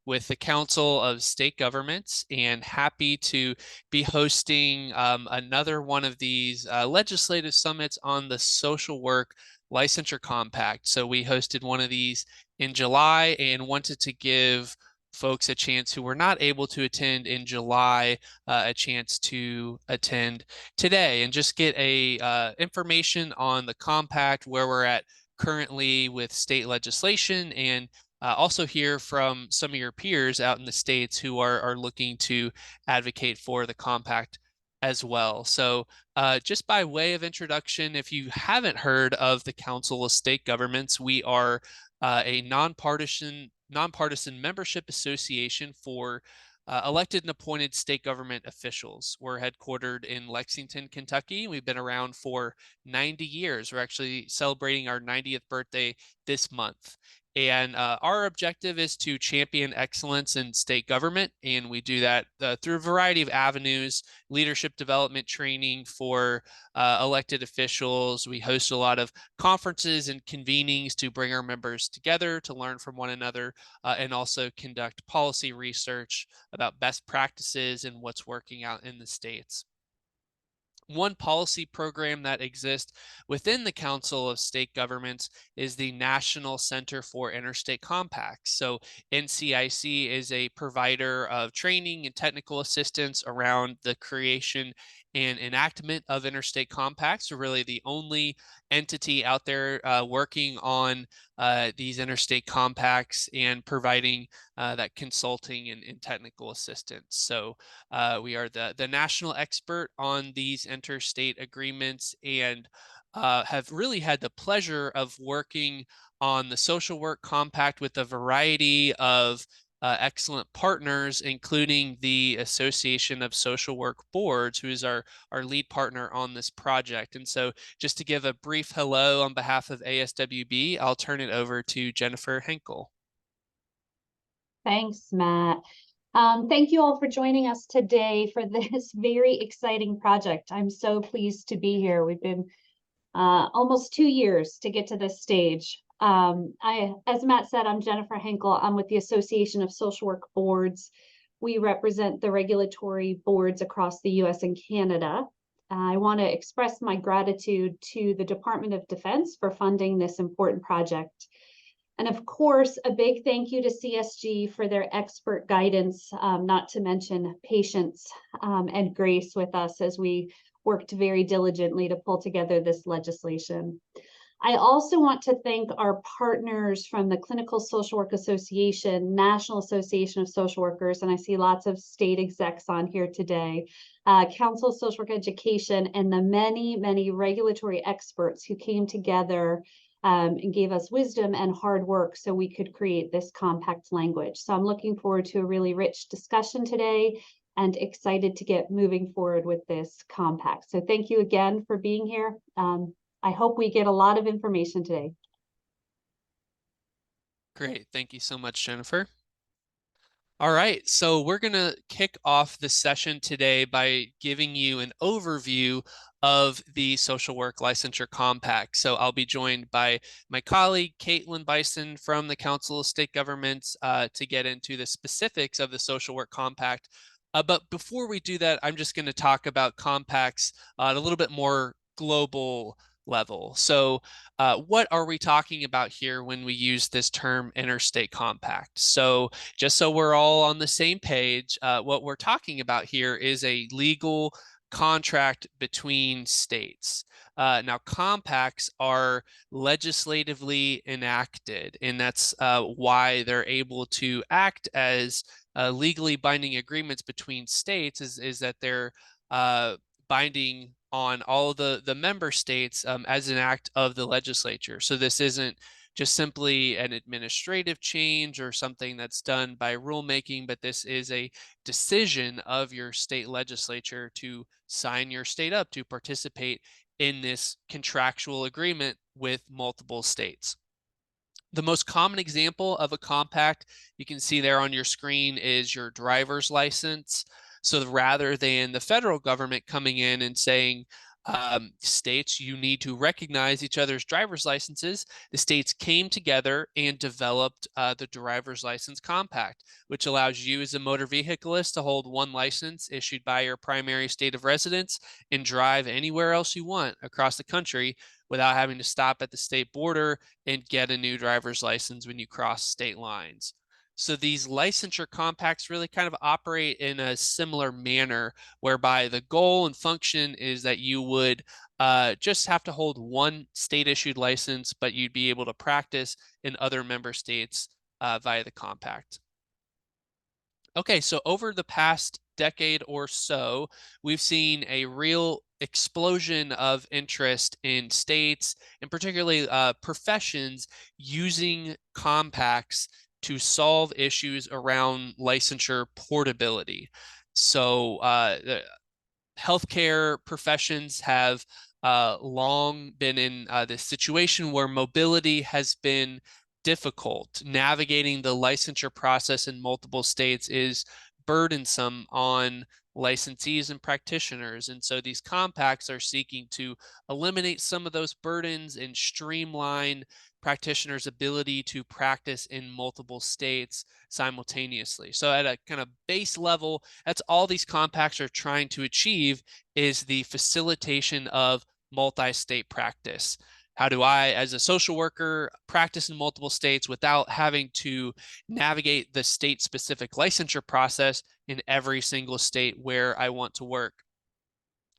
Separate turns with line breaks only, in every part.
with the Council of State Governments, and happy to be hosting another one of these legislative summits on the social work licensure compact. So we hosted one of these in July and wanted to give folks a chance who were not able to attend in July a chance to attend today and just get a information on the compact, where we're at currently with state legislation, and also hear from some of your peers out in the states who are looking to advocate for the compact as well. So just by way of introduction, if you haven't heard of the Council of State Governments, we are a nonpartisan membership association for elected and appointed state government officials. We're headquartered in Lexington, Kentucky. We've been around for 90 years. We're actually celebrating our 90th birthday this month. And our objective is to champion excellence in state government. And we do that through a variety of avenues: leadership development training for elected officials. We host a lot of conferences and convenings to bring our members together to learn from one another, and also conduct policy research about best practices and what's working out in the states. One policy program that exists within the Council of State Governments is the National Center for Interstate Compacts. So NCIC is a provider of training and technical assistance around the creation and enactment of interstate compacts. We're really the only entity out there working on these interstate compacts and providing that consulting and technical assistance. So we are the national expert on these interstate agreements, and have really had the pleasure of working on the social work compact with a variety of excellent partners, including the Association of Social Work Boards, who is our lead partner on this project. And so just to give a brief hello on behalf of ASWB, I'll turn it over to Jennifer Henkel.
Thanks, Matt. Thank you all for joining us today for this very exciting project. I'm so pleased to be here. We've been almost 2 years to get to this stage. As Matt said, I'm Jennifer Henkel. I'm with the Association of Social Work Boards. We represent the regulatory boards across the US and Canada. I want to express my gratitude to the Department of Defense for funding this important project. And of course, a big thank you to CSG for their expert guidance, not to mention patience and grace with us as we worked very diligently to pull together this legislation. I also want to thank our partners from the Clinical Social Work Association, National Association of Social Workers, and I see lots of state execs on here today, Council of Social Work Education, and the many, many regulatory experts who came together and gave us wisdom and hard work so we could create this compact language. So I'm looking forward to a really rich discussion today and excited to get moving forward with this compact. So thank you again for being here. I hope we get a lot of information today.
Great. Thank you so much, Jennifer. All right, so we're going to kick off the session today by giving you an overview of the Social Work Licensure Compact. So I'll be joined by my colleague, Caitlin Bison from the Council of State Governments to get into the specifics of the Social Work Compact. But before we do that, I'm just going to talk about compacts at a little bit more global level. So what are we talking about here when we use this term interstate compact? So just so we're all on the same page, what we're talking about here is a legal contract between states. Now, compacts are legislatively enacted, and that's why they're able to act as legally binding agreements between states, is that they're binding on all the member states as an act of the legislature. So this isn't just simply an administrative change or something that's done by rulemaking, but this is a decision of your state legislature to sign your state up to participate in this contractual agreement with multiple states. The most common example of a compact you can see there on your screen is your driver's license. So rather than the federal government coming in and saying, States, you need to recognize each other's driver's licenses. The states came together and developed the driver's license compact, which allows you as a motor vehicleist to hold one license issued by your primary state of residence and drive anywhere else you want across the country without having to stop at the state border and get a new driver's license when you cross state lines. So these licensure compacts really kind of operate in a similar manner, whereby the goal and function is that you would just have to hold one state issued license, but you'd be able to practice in other member states via the compact. Okay, so over the past decade or so, we've seen a real explosion of interest in states and particularly professions using compacts to solve issues around licensure portability. So the healthcare professions have long been in this situation where mobility has been difficult. Navigating the licensure process in multiple states is burdensome on licensees and practitioners. And so these compacts are seeking to eliminate some of those burdens and streamline practitioners' ability to practice in multiple states simultaneously. So at a kind of base level, that's all these compacts are trying to achieve, is the facilitation of multi-state practice. How do I, as a social worker, practice in multiple states without having to navigate the state-specific licensure process in every single state where I want to work?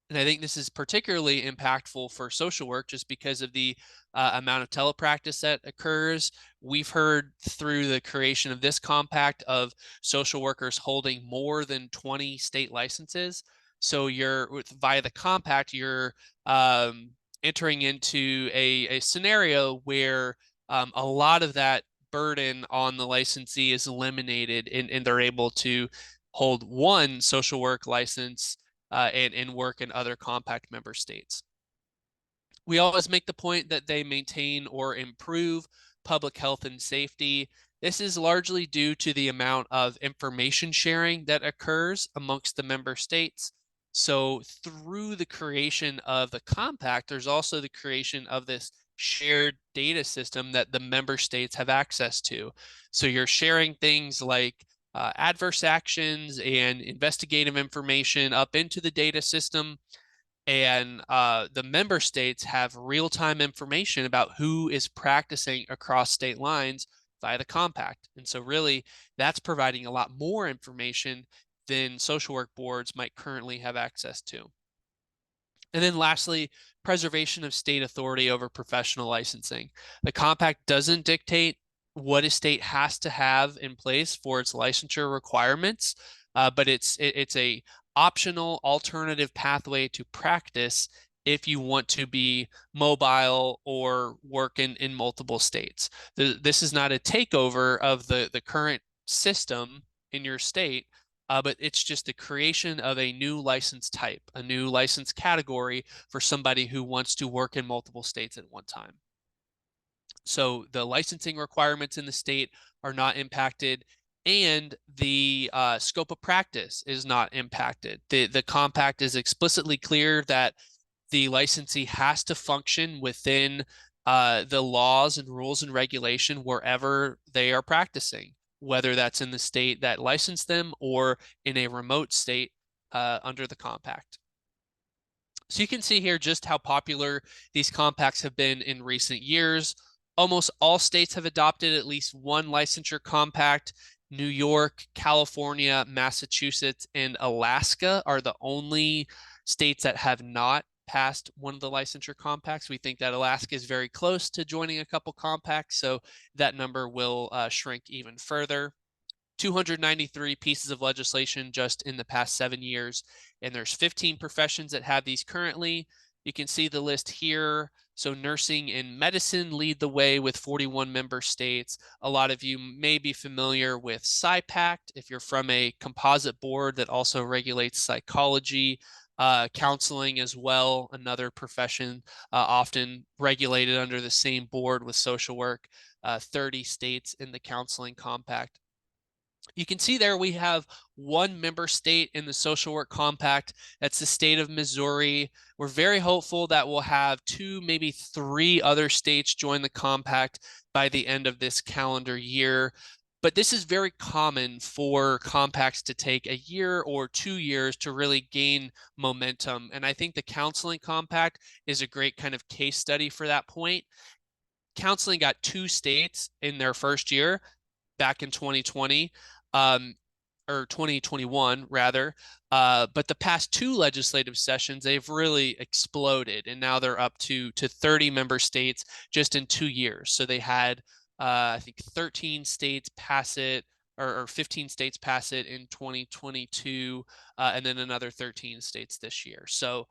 And I think this is particularly impactful for social work just because of the amount of telepractice that occurs. We've heard through the creation of this compact of social workers holding more than 20 state licenses. So via the compact, you're entering into a scenario where a lot of that burden on the licensee is eliminated, and they're able to hold one social work license and work in other compact member states. We always make the point that they maintain or improve public health and safety. This is largely due to the amount of information sharing that occurs amongst the member states. So through the creation of the compact, there's also the creation of this shared data system that the member states have access to. So you're sharing things like adverse actions and investigative information up into the data system. And the member states have real-time information about who is practicing across state lines via the compact. And so really, that's providing a lot more information than social work boards might currently have access to. And then lastly, preservation of state authority over professional licensing. The compact doesn't dictate what a state has to have in place for its licensure requirements, but it's a optional alternative pathway to practice if you want to be mobile or work in multiple states. This is not a takeover of the current system in your state, but it's just the creation of a new license type, a new license category for somebody who wants to work in multiple states at one time. So the licensing requirements in the state are not impacted, and the scope of practice is not impacted. The compact is explicitly clear that the licensee has to function within the laws and rules and regulation wherever they are practicing, whether that's in the state that licensed them or in a remote state under the compact. So you can see here just how popular these compacts have been in recent years. Almost all states have adopted at least one licensure compact. New York, California, Massachusetts, and Alaska are the only states that have not passed one of the licensure compacts. We think that Alaska is very close to joining a couple compacts, so that number will shrink even further. 293 pieces of legislation just in the past 7 years, and there's 15 professions that have these currently. You can see the list here. So nursing and medicine lead the way with 41 member states. A lot of you may be familiar with PsyPact if you're from a composite board that also regulates psychology, counseling as well, another profession often regulated under the same board with social work, 30 states in the counseling compact. You can see there we have one member state in the Social Work Compact. That's the state of Missouri. We're very hopeful that we'll have 2, maybe 3 other states join the compact by the end of this calendar year. But this is very common for compacts to take a year or 2 years to really gain momentum. And I think the counseling compact is a great kind of case study for that point. Counseling got 2 states in their first year back in 2020, or 2021 rather. But the past 2 legislative sessions, they've really exploded, and now they're up to 30 member states just in 2 years. So they had, I think, 13 states pass it, or 15 states pass it in 2022, and then another 13 states this year. So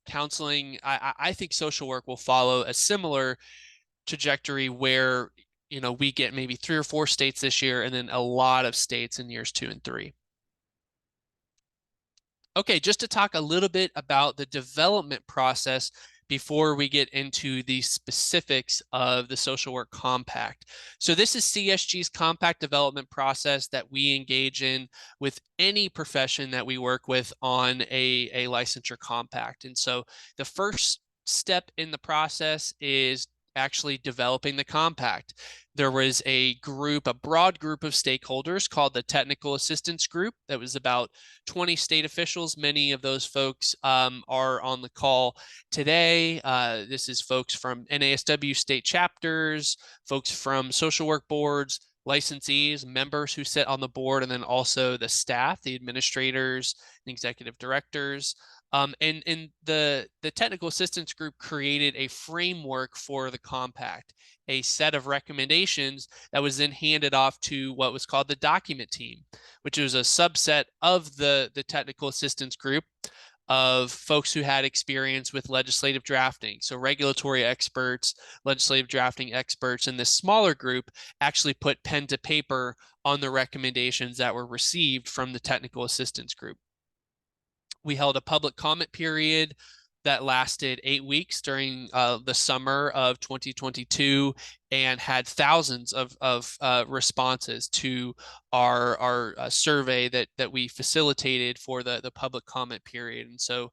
counseling, I think social work will follow a similar trajectory where we get maybe 3 or 4 states this year and then a lot of states in years 2 and 3. Okay, just to talk a little bit about the development process before we get into the specifics of the Social Work Compact. So this is CSG's compact development process that we engage in with any profession that we work with on a licensure compact. And so the first step in the process is actually developing the compact. There was a broad group of stakeholders called the Technical Assistance Group. That was about 20 state officials. Many of those folks are on the call today. This is folks from NASW state chapters, folks from social work boards, licensees, members who sit on the board, and then also the staff, the administrators, and executive directors. And the Technical Assistance Group created a framework for the compact, a set of recommendations that was then handed off to what was called the document team, which was a subset of the Technical Assistance Group of folks who had experience with legislative drafting. So regulatory experts, legislative drafting experts, and this smaller group actually put pen to paper on the recommendations that were received from the Technical Assistance Group. We held a public comment period that lasted 8 weeks during the summer of 2022 and had thousands of responses to our survey that we facilitated for the public comment period. And so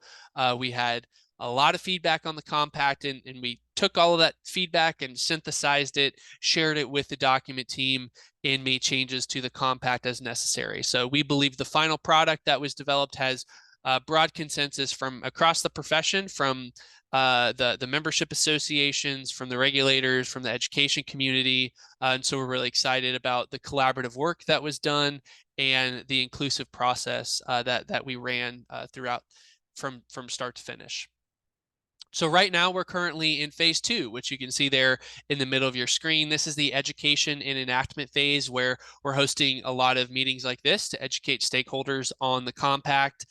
we had a lot of feedback on the compact, and we took all of that feedback and synthesized it, shared it with the document team, and made changes to the compact as necessary. So we believe the final product that was developed has broad consensus from across the profession, from the membership associations, from the regulators, from the education community. And so we're really excited about the collaborative work that was done and the inclusive process that we ran throughout from start to finish. So right now we're currently in phase 2, which you can see there in the middle of your screen. This is the education and enactment phase, where we're hosting a lot of meetings like this to educate stakeholders on the compact.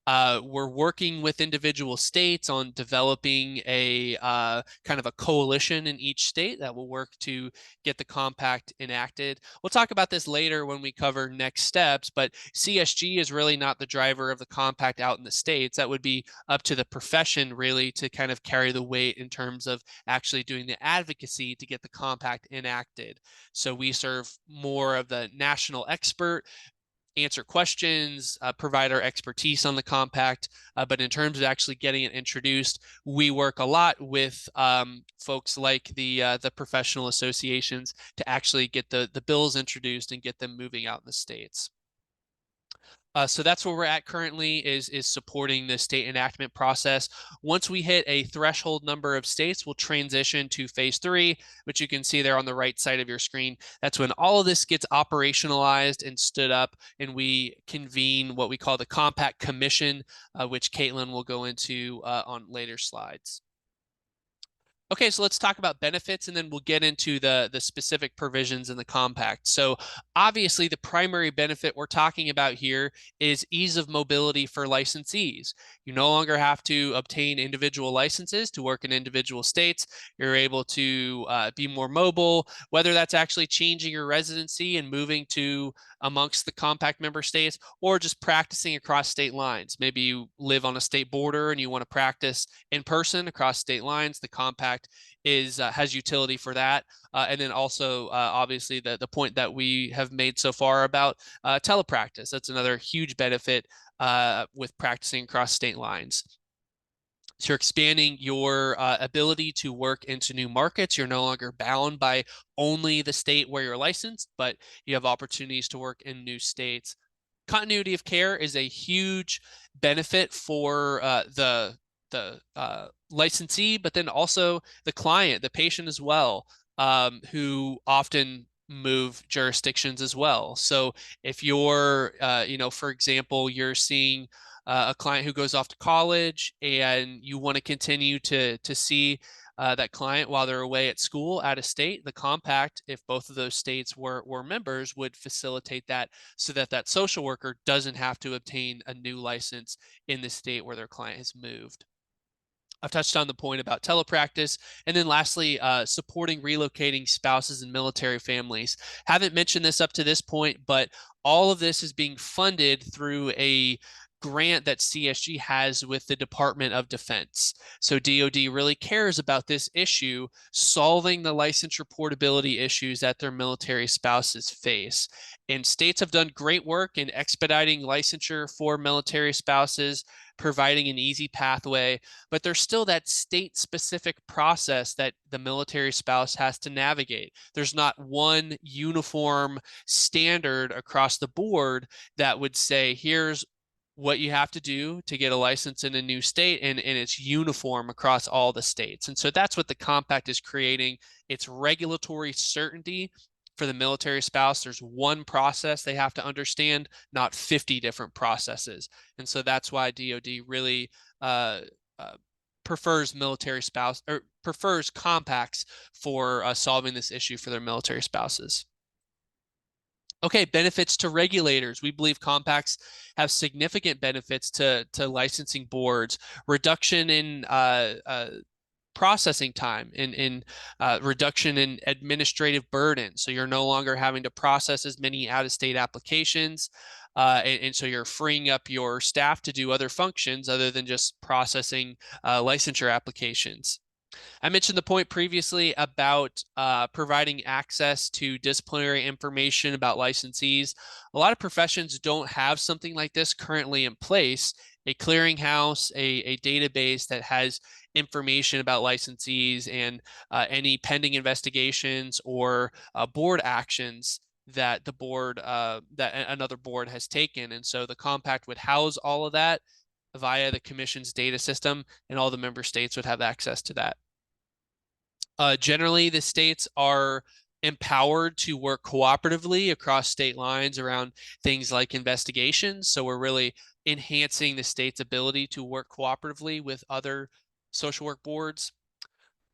We're working with individual states on developing a kind of a coalition in each state that will work to get the compact enacted. We'll talk about this later when we cover next steps, but CSG is really not the driver of the compact out in the states. That would be up to the profession really to kind of carry the weight in terms of actually doing the advocacy to get the compact enacted. So we serve more of the national expert, answer questions, provide our expertise on the compact. But in terms of actually getting it introduced, we work a lot with folks like the professional associations to actually get the bills introduced and get them moving out in the states. So that's where we're at currently, is supporting the state enactment process. Once we hit a threshold number of states, we'll transition to phase 3, which you can see there on the right side of your screen. That's when all of this gets operationalized and stood up, and we convene what we call the Compact Commission, which Caitlin will go into on later slides. Okay, so let's talk about benefits, and then we'll get into the specific provisions in the compact. So obviously the primary benefit we're talking about here is ease of mobility for licensees. You no longer have to obtain individual licenses to work in individual states. You're able to be more mobile, whether that's actually changing your residency and moving to amongst the compact member states, or just practicing across state lines. Maybe you live on a state border and you want to practice in person across state lines. The compact compact is has utility for that. And then also, obviously, the point that we have made so far about telepractice. That's another huge benefit with practicing across state lines. So you're expanding your ability to work into new markets. You're no longer bound by only the state where you're licensed, but you have opportunities to work in new states. Continuity of care is a huge benefit for the licensee, but then also the client, the patient as well, who often move jurisdictions as well. So if you're, for example, you're seeing a client who goes off to college and you want to continue to see that client while they're away at school out of state, the compact, if both of those states were members, would facilitate that so that that social worker doesn't have to obtain a new license in the state where their client has moved. I've touched on the point about telepractice. And then lastly, supporting relocating spouses and military families. Haven't mentioned this up to this point, but all of this is being funded through a grant that CSG has with the Department of Defense. So DoD really cares about this issue, solving the licensure portability issues that their military spouses face. And states have done great work in expediting licensure for military spouses, providing an easy pathway, but there's still that state specific process that the military spouse has to navigate. There's not one uniform standard across the board that would say, here's what you have to do to get a license in a new state, and it's uniform across all the states. And so that's what the compact is creating. It's regulatory certainty for the military spouse. There's one process they have to understand, not 50 different processes. And so that's why DoD really prefers military spouse, or prefers compacts for solving this issue for their military spouses. Okay, benefits to regulators. We believe compacts have significant benefits to licensing boards, reduction in processing time, in reduction in administrative burden. So you're no longer having to process as many out-of-state applications. And so you're freeing up your staff to do other functions other than just processing licensure applications. I mentioned the point previously about providing access to disciplinary information about licensees. A lot of professions don't have something like this currently in place, a clearinghouse, a database that has information about licensees and any pending investigations or board actions that the board, that another board has taken. And so the compact would house all of that via the commission's data system, and all the member states would have access to that. Generally, the states are empowered to work cooperatively across state lines around things like investigations. So we're really enhancing the state's ability to work cooperatively with other social work boards.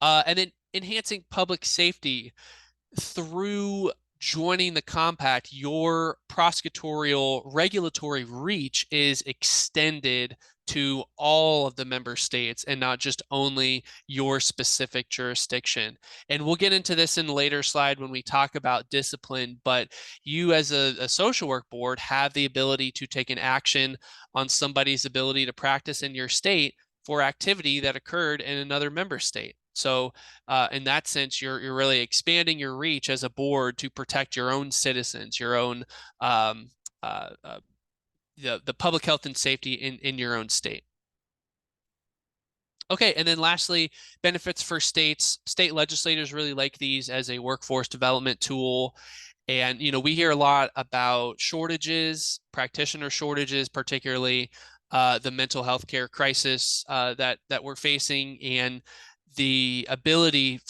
And then enhancing public safety through joining the compact. Your prosecutorial regulatory reach is extended to all of the member states and not just only your specific jurisdiction. And we'll get into this in a later slide when we talk about discipline, but you as a social work board have the ability to take an action on somebody's ability to practice in your state for activity that occurred in another member state. So in that sense, you're really expanding your reach as a board to protect your own citizens, your own the public health and safety in your own state. Okay, and then lastly, benefits for states. State legislators really like these as a workforce development tool. And, we hear a lot about shortages, practitioner shortages, particularly the mental health care crisis that we're facing, and the ability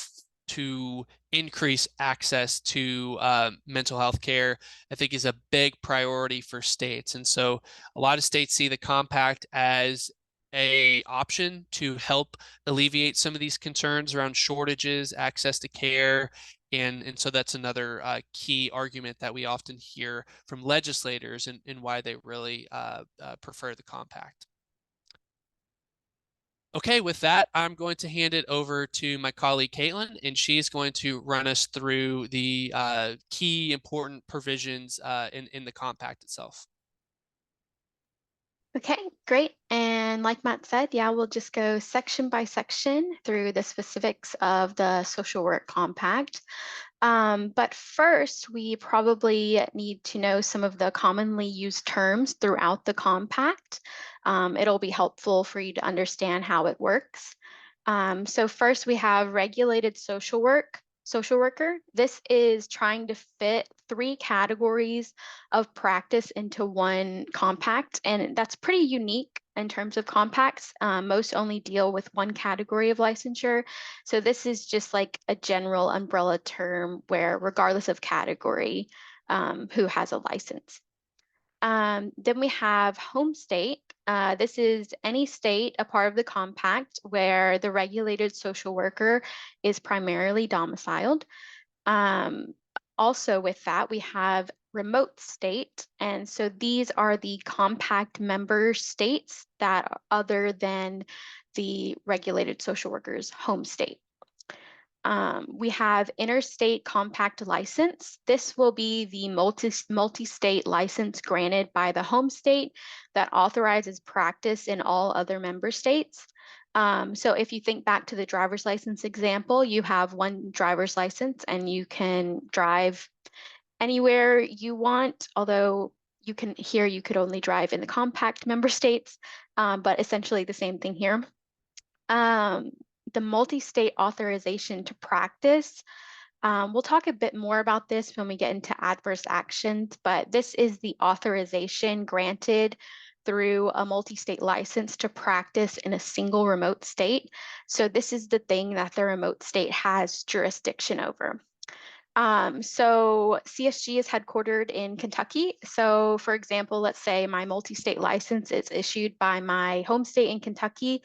to increase access to mental health care, I think, is a big priority for states. And so a lot of states see the compact as a option to help alleviate some of these concerns around shortages, access to care. And so that's another key argument that we often hear from legislators and why they really prefer the compact. Okay, with that, I'm going to hand it over to my colleague Caitlin, and she's going to run us through the key important provisions in the compact itself.
Okay, great. And like Matt said, yeah, we'll just go section by section through the specifics of the social work compact. But first, we probably need to know some of the commonly used terms throughout the compact. It'll be helpful for you to understand how it works. So first, we have regulated social worker. This is trying to fit 3 categories of practice into one compact, and that's pretty unique in terms of compacts. Most only deal with one category of licensure. So this is just like a general umbrella term where regardless of category, who has a license. Then we have home state. This is any state, a part of the compact, where the regulated social worker is primarily domiciled. Also with that, we have remote state. And so these are the compact member states that are other than the regulated social worker's home state. We have interstate compact license. This will be the multi-state license granted by the home state that authorizes practice in all other member states. So if you think back to the driver's license example, you have one driver's license and you can drive anywhere you want, although you could only drive in the compact member states, but essentially the same thing here. The multi-state authorization to practice. We'll talk a bit more about this when we get into adverse actions, but this is the authorization granted through a multi-state license to practice in a single remote state. So this is the thing that the remote state has jurisdiction over. So CSG is headquartered in Kentucky. So for example, let's say my multi-state license is issued by my home state in Kentucky.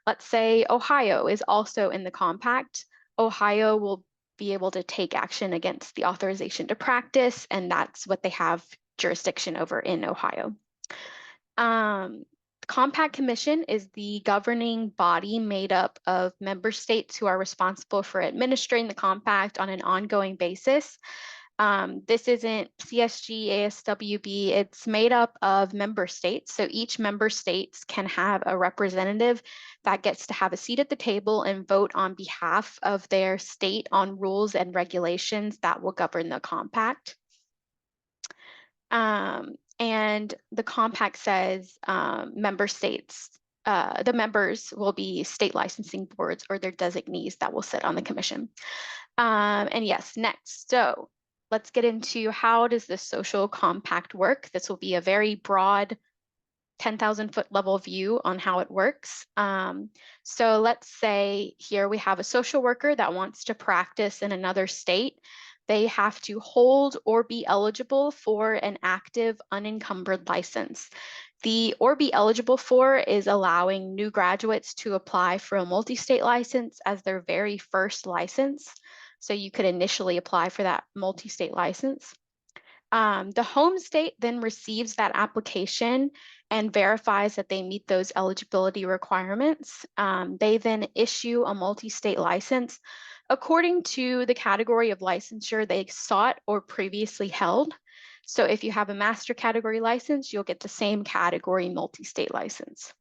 Let's say Ohio is also in the compact. Ohio will be able to take action against the authorization to practice, and that's what they have jurisdiction over in Ohio. The Compact Commission is the governing body made up of member states who are responsible for administering the compact on an ongoing basis. This isn't CSG, ASWB, it's made up of member states. So each member states can have a representative that gets to have a seat at the table and vote on behalf of their state on rules and regulations that will govern the compact. And the compact says member states, the members will be state licensing boards or their designees that will sit on the commission. And yes, next. So let's get into how does the social compact work? This will be a very broad 10,000 foot level view on how it works. So let's say here we have a social worker that wants to practice in another state. They have to hold or be eligible for an active unencumbered license. The or be eligible for is allowing new graduates to apply for a multi-state license as their very first license. So you could initially apply for that multi-state license. The home state then receives that application and verifies that they meet those eligibility requirements. They then issue a multi-state license according to the category of licensure they sought or previously held. So if you have a master category license, you'll get the same category multi-state license.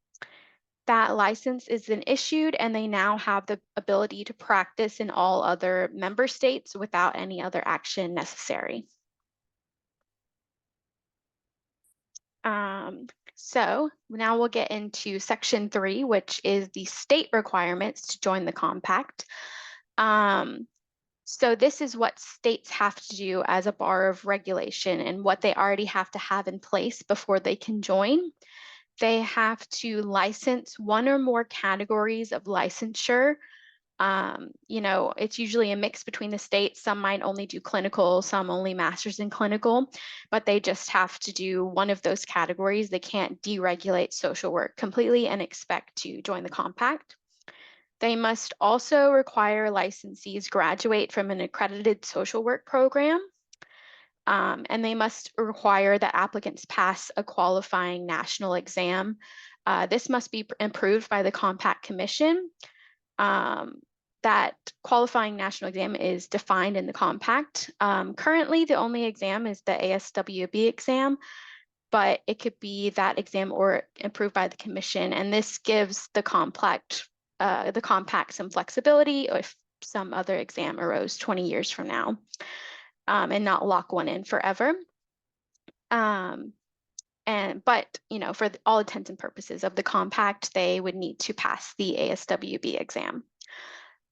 That license is then issued and they now have the ability to practice in all other member states without any other action necessary. So now we'll get into section 3, which is the state requirements to join the compact. So this is what states have to do as a bar of regulation and what they already have to have in place before they can join. They have to license one or more categories of licensure. It's usually a mix between the states. Some might only do clinical, some only masters in clinical, but they just have to do one of those categories. They can't deregulate social work completely and expect to join the compact. They must also require licensees graduate from an accredited social work program. And they must require that applicants pass a qualifying national exam. This must be approved by the Compact Commission. That qualifying national exam is defined in the compact. Currently, the only exam is the ASWB exam. but it could be that exam or approved by the commission. And this gives the compact some flexibility if some other exam arose 20 years from now, and not lock one in forever. But for all intents and purposes of the compact, they would need to pass the ASWB exam.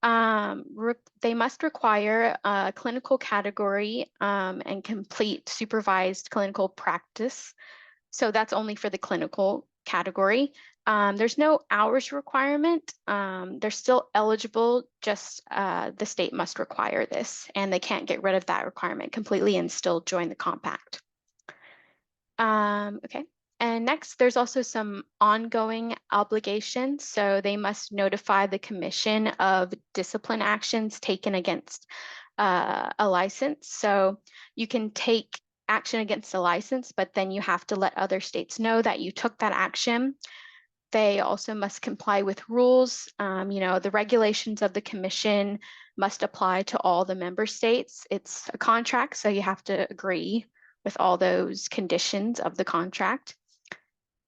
They must require a clinical category and complete supervised clinical practice. So that's only for the clinical category. There's no hours requirement. They're still eligible, just the state must require this, and they can't get rid of that requirement completely and still join the compact. Okay. And next, there's also some ongoing obligations. So they must notify the commission of discipline actions taken against a license. So you can take action against a license, but then you have to let other states know that you took that action. They also must comply with rules. The regulations of the commission must apply to all the member states. It's a contract, so you have to agree with all those conditions of the contract.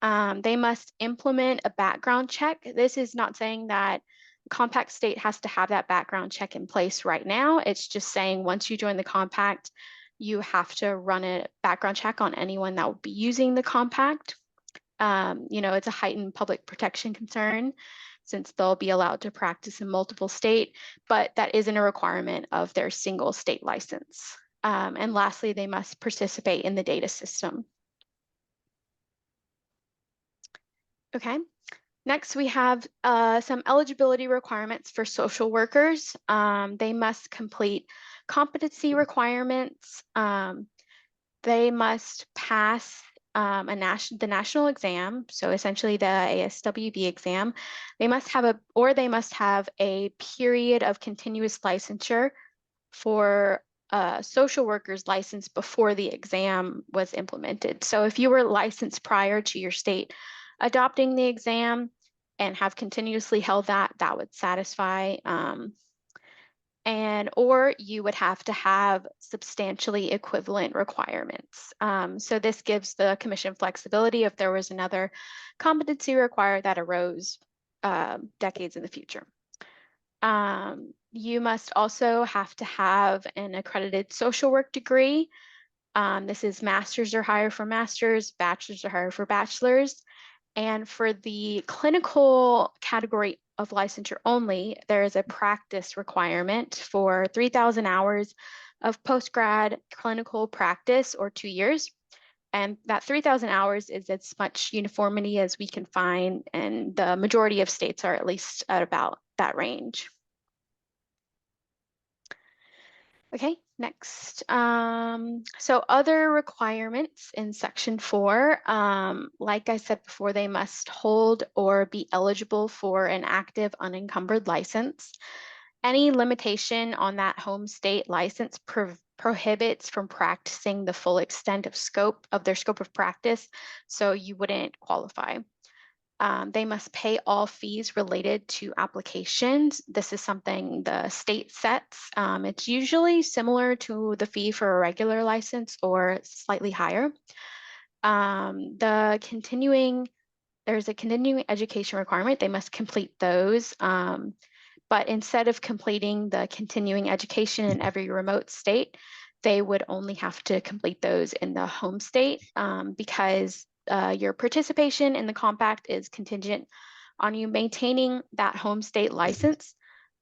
They must implement a background check. This is not saying that compact state has to have that background check in place right now. It's just saying once you join the compact, you have to run a background check on anyone that will be using the compact. It's a heightened public protection concern since they'll be allowed to practice in multiple states, but that isn't a requirement of their single state license. And lastly, they must participate in the data system. Okay, next we have some eligibility requirements for social workers. They must complete competency requirements. They must pass the national exam, so essentially the ASWB exam. They must have a period of continuous licensure for social workers licensed before the exam was implemented. So if you were licensed prior to your state adopting the exam and have continuously held that would satisfy. Or you would have to have substantially equivalent requirements. So this gives the commission flexibility if there was another competency required that arose decades in the future. You must also have to have an accredited social work degree. This is master's or higher for masters, bachelor's or higher for bachelors. And for the clinical category of licensure only, there is a practice requirement for 3,000 hours of post-grad clinical practice or 2 years. And that 3,000 hours is as much uniformity as we can find, and the majority of states are at least at about that range. Okay, next. So other requirements in Section 4, like I said before, they must hold or be eligible for an active unencumbered license. Any limitation on that home state license prohibits from practicing the full extent of their scope of practice, so you wouldn't qualify. They must pay all fees related to applications. This is something the state sets. It's usually similar to the fee for a regular license or slightly higher. There's a continuing education requirement. They must complete those. But instead of completing the continuing education in every remote state, they would only have to complete those in the home state because your participation in the compact is contingent on you maintaining that home state license.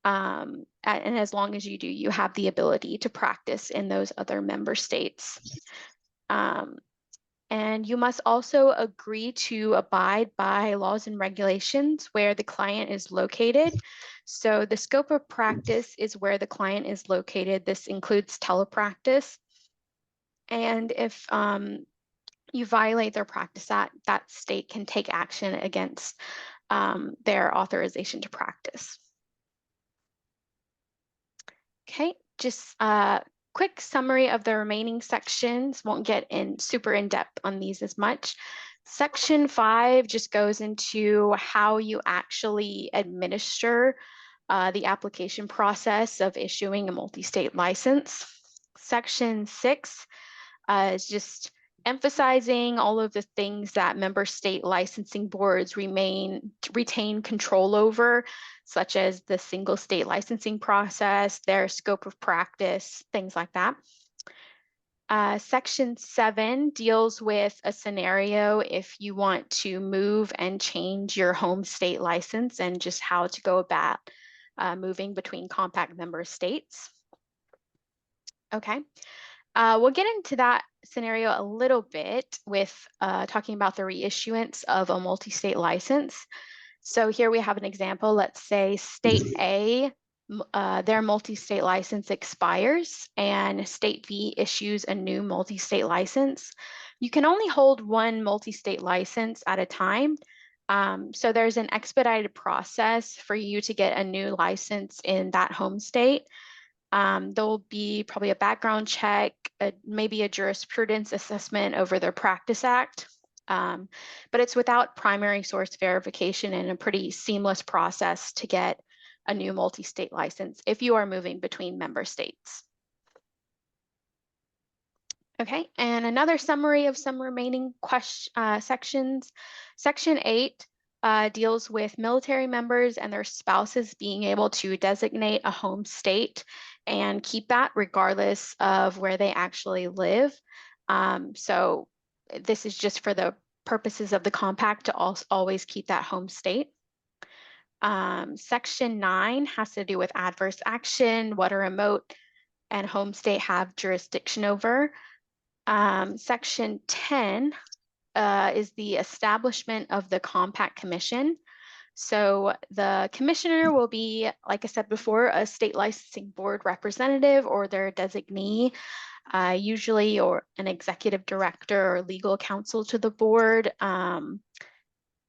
And as long as you do, you have the ability to practice in those other member states. And you must also agree to abide by laws and regulations where the client is located. So the scope of practice is where the client is located. This includes telepractice. And if you violate their practice, that state can take action against their authorization to practice. Okay, just a quick summary of the remaining sections. Won't get super in depth on these as much. Section 5 just goes into how you actually administer the application process of issuing a multi-state license. Section 6 is just emphasizing all of the things that member state licensing boards retain control over, such as the single state licensing process, their scope of practice, things like that. Section 7 deals with a scenario if you want to move and change your home state license and just how to go about moving between compact member states. Okay, we'll get into that scenario a little bit with talking about the reissuance of a multi-state license. So here we have an example. Let's say state A, their multi-state license expires and state B issues a new multi-state license. You can only hold one multi-state license at a time. So there's an expedited process for you to get a new license in that home state. There'll be probably a background check, maybe a jurisprudence assessment over their Practice Act, but it's without primary source verification and a pretty seamless process to get a new multi-state license if you are moving between member states. Okay, and another summary of some remaining sections. Section 8 deals with military members and their spouses being able to designate a home state and keep that regardless of where they actually live. So this is just for the purposes of the compact to always keep that home state. Section 9 has to do with adverse action, what a remote and home state have jurisdiction over. Section 10 is the establishment of the Compact Commission. So the commissioner will be, like I said before, a state licensing board representative or their designee, usually or an executive director or legal counsel to the board.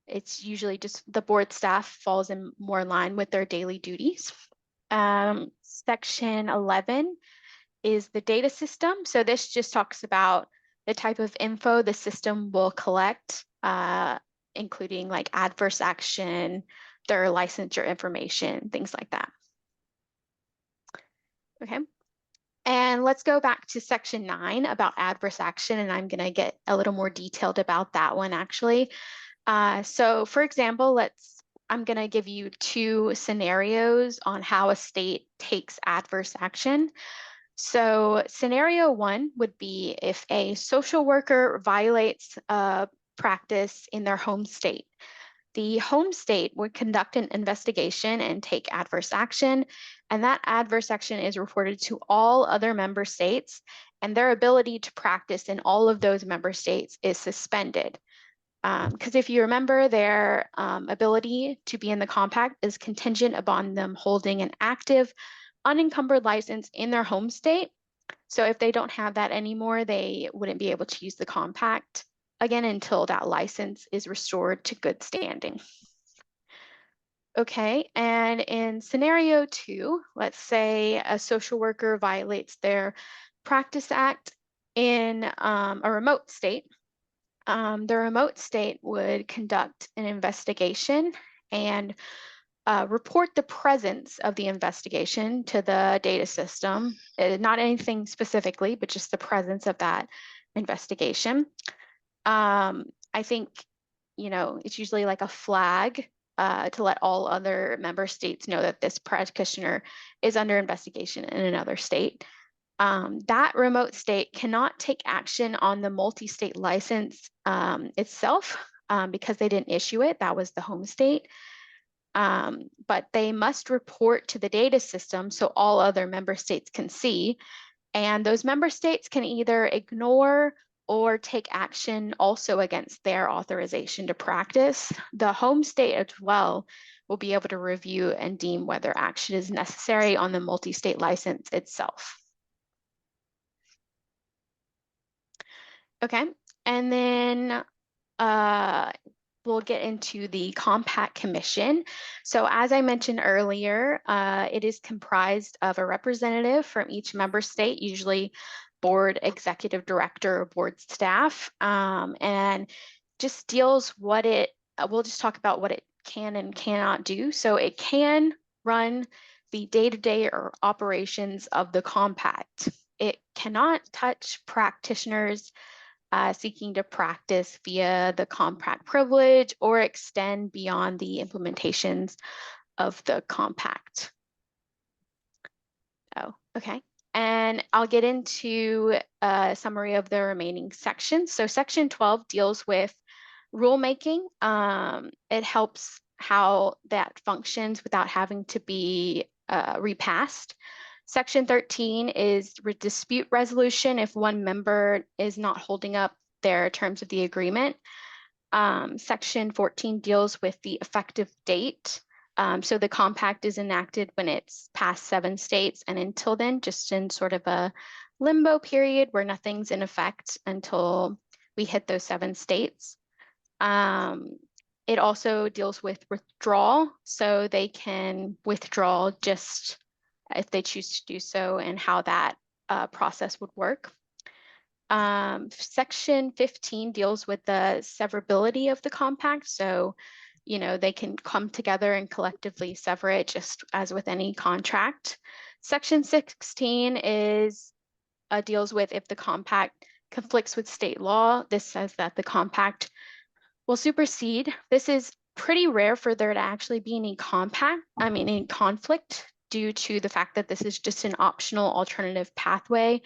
It's usually just the board staff falls in more in line with their daily duties. Section 11 is the data system. So this just talks about the type of info the system will collect, including like adverse action, their licensure information, things like that. Okay, and let's go back to section 9 about adverse action, and I'm gonna get a little more detailed about that one actually. So for example, I'm gonna give you 2 scenarios on how a state takes adverse action. So scenario 1 would be if a social worker violates a practice in their home state. The home state would conduct an investigation and take adverse action, and that adverse action is reported to all other member states, and their ability to practice in all of those member states is suspended. Because if you remember, their ability to be in the compact is contingent upon them holding an active unencumbered license in their home state. So if they don't have that anymore, they wouldn't be able to use the compact again until that license is restored to good standing. Okay, and in scenario 2, let's say a social worker violates their Practice Act in a remote state. The remote state would conduct an investigation and report the presence of the investigation to the data system, not anything specifically, but just the presence of that investigation. I think, it's usually like a flag to let all other member states know that this practitioner is under investigation in another state. That remote state cannot take action on the multi-state license itself because they didn't issue it. That was the home state. But they must report to the data system so all other member states can see. And those member states can either ignore or take action also against their authorization to practice. The home state as well will be able to review and deem whether action is necessary on the multi-state license itself. Okay, and then we'll get into the Compact Commission. So as I mentioned earlier, it is comprised of a representative from each member state, usually board executive director or board staff, and just deals we'll just talk about what it can and cannot do. So it can run the day-to-day or operations of the compact. It cannot touch practitioners' seeking to practice via the compact privilege or extend beyond the implementations of the compact. Oh, okay. And I'll get into a summary of the remaining sections. So section 12 deals with rulemaking. It helps how that functions without having to be repassed. Section 13 is dispute resolution if one member is not holding up their terms of the agreement. Section 14 deals with the effective date. So the compact is enacted when it's past 7 states, and until then, just in sort of a limbo period where nothing's in effect until we hit those 7 states. It also deals with withdrawal, so they can withdraw just if they choose to do so, and how that process would work. Section 15 deals with the severability of the compact. So, you know, they can come together and collectively sever it just as with any contract. Section 16 is deals with if the compact conflicts with state law. This says that the compact will supersede. This is pretty rare for there to actually be any any conflict due to the fact that this is just an optional alternative pathway.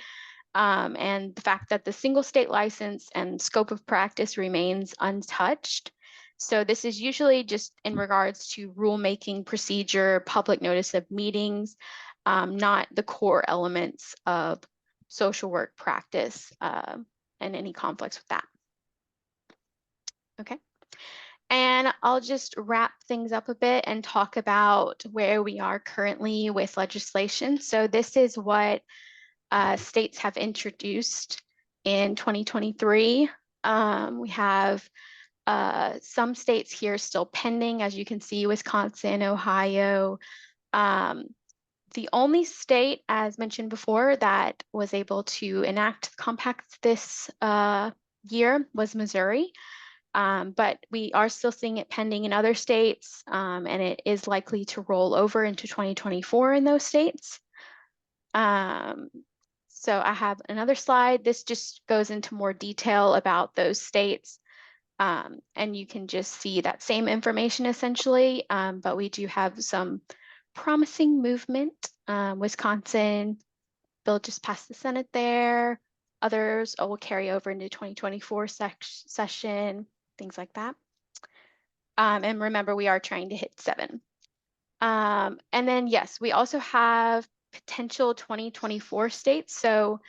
And the fact that the single state license and scope of practice remains untouched. So this is usually just in regards to rulemaking procedure, public notice of meetings, not the core elements of social work practice and any conflicts with that. Okay. And I'll just wrap things up a bit and talk about where we are currently with legislation. So this is what states have introduced in 2023. We have some states here still pending, as you can see, Wisconsin, Ohio. The only state, as mentioned before, that was able to enact the compact this year was Missouri. But we are still seeing it pending in other states, and it is likely to roll over into 2024 in those states. So I have another slide. This just goes into more detail about those states. And you can just see that same information essentially, but we do have some promising movement. Wisconsin, bill just passed the Senate there. Others will carry over into 2024 session, things like that. And remember, we are trying to hit 7. And then, yes, we also have potential 2024 states. So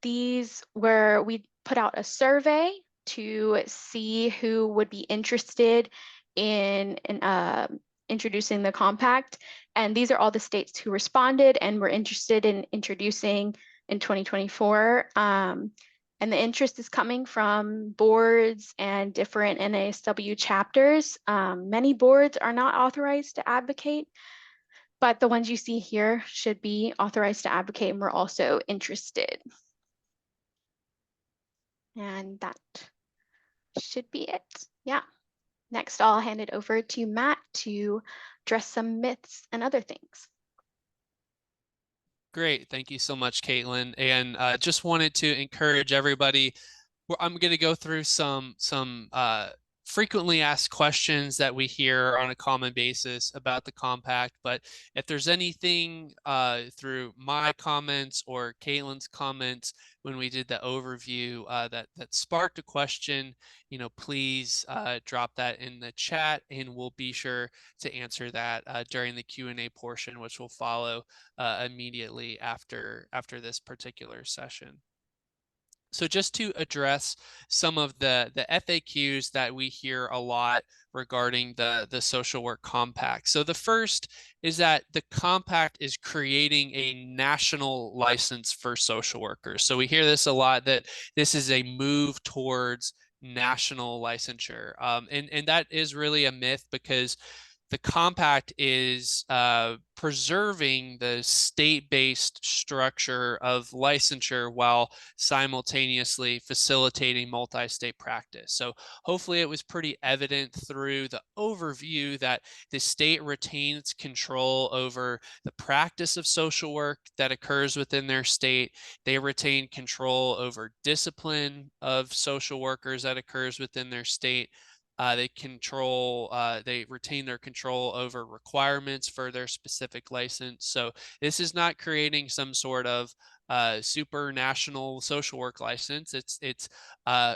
these were, we put out a survey to see who would be interested in introducing the compact. And these are all the states who responded and were interested in introducing in 2024. And the interest is coming from boards and different NASW chapters. Many boards are not authorized to advocate, but the ones you see here should be authorized to advocate, and we're also interested. And that should be it. Yeah. Next, I'll hand it over to Matt to address some myths and other things.
Great. Thank you so much, Caitlin. And just wanted to encourage everybody. I'm going to go through some frequently asked questions that we hear on a common basis about the compact. But if there's anything through my comments or Caitlin's comments when we did the overview that sparked a question, you know, please drop that in the chat, and we'll be sure to answer that during the Q&A portion, which will follow immediately after this particular session. So just to address some of the FAQs that we hear a lot regarding the social work compact. So the first is that the compact is creating a national license for social workers. So we hear this a lot, that this is a move towards national licensure. And that is really a myth, because the compact is preserving the state-based structure of licensure while simultaneously facilitating multi-state practice. So hopefully it was pretty evident through the overview that the state retains control over the practice of social work that occurs within their state. They retain control over discipline of social workers that occurs within their state. They retain their control over requirements for their specific license. So this is not creating some sort of super national social work license. It's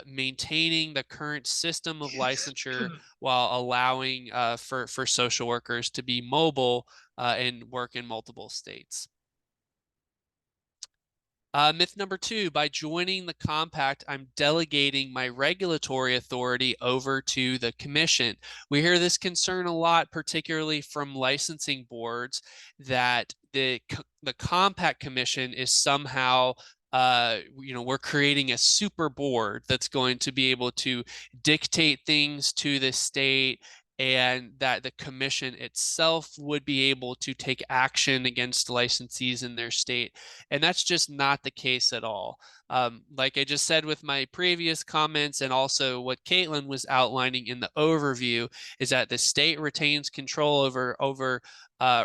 maintaining the current system of licensure while allowing for social workers to be mobile and work in multiple states. Myth number 2, by joining the compact, I'm delegating my regulatory authority over to the commission. We hear this concern a lot, particularly from licensing boards, that the compact commission is somehow we're creating a super board that's going to be able to dictate things to the state, and that the commission itself would be able to take action against licensees in their state. And that's just not the case at all. Like I just said with my previous comments, and also what Caitlin was outlining in the overview, is that the state retains control over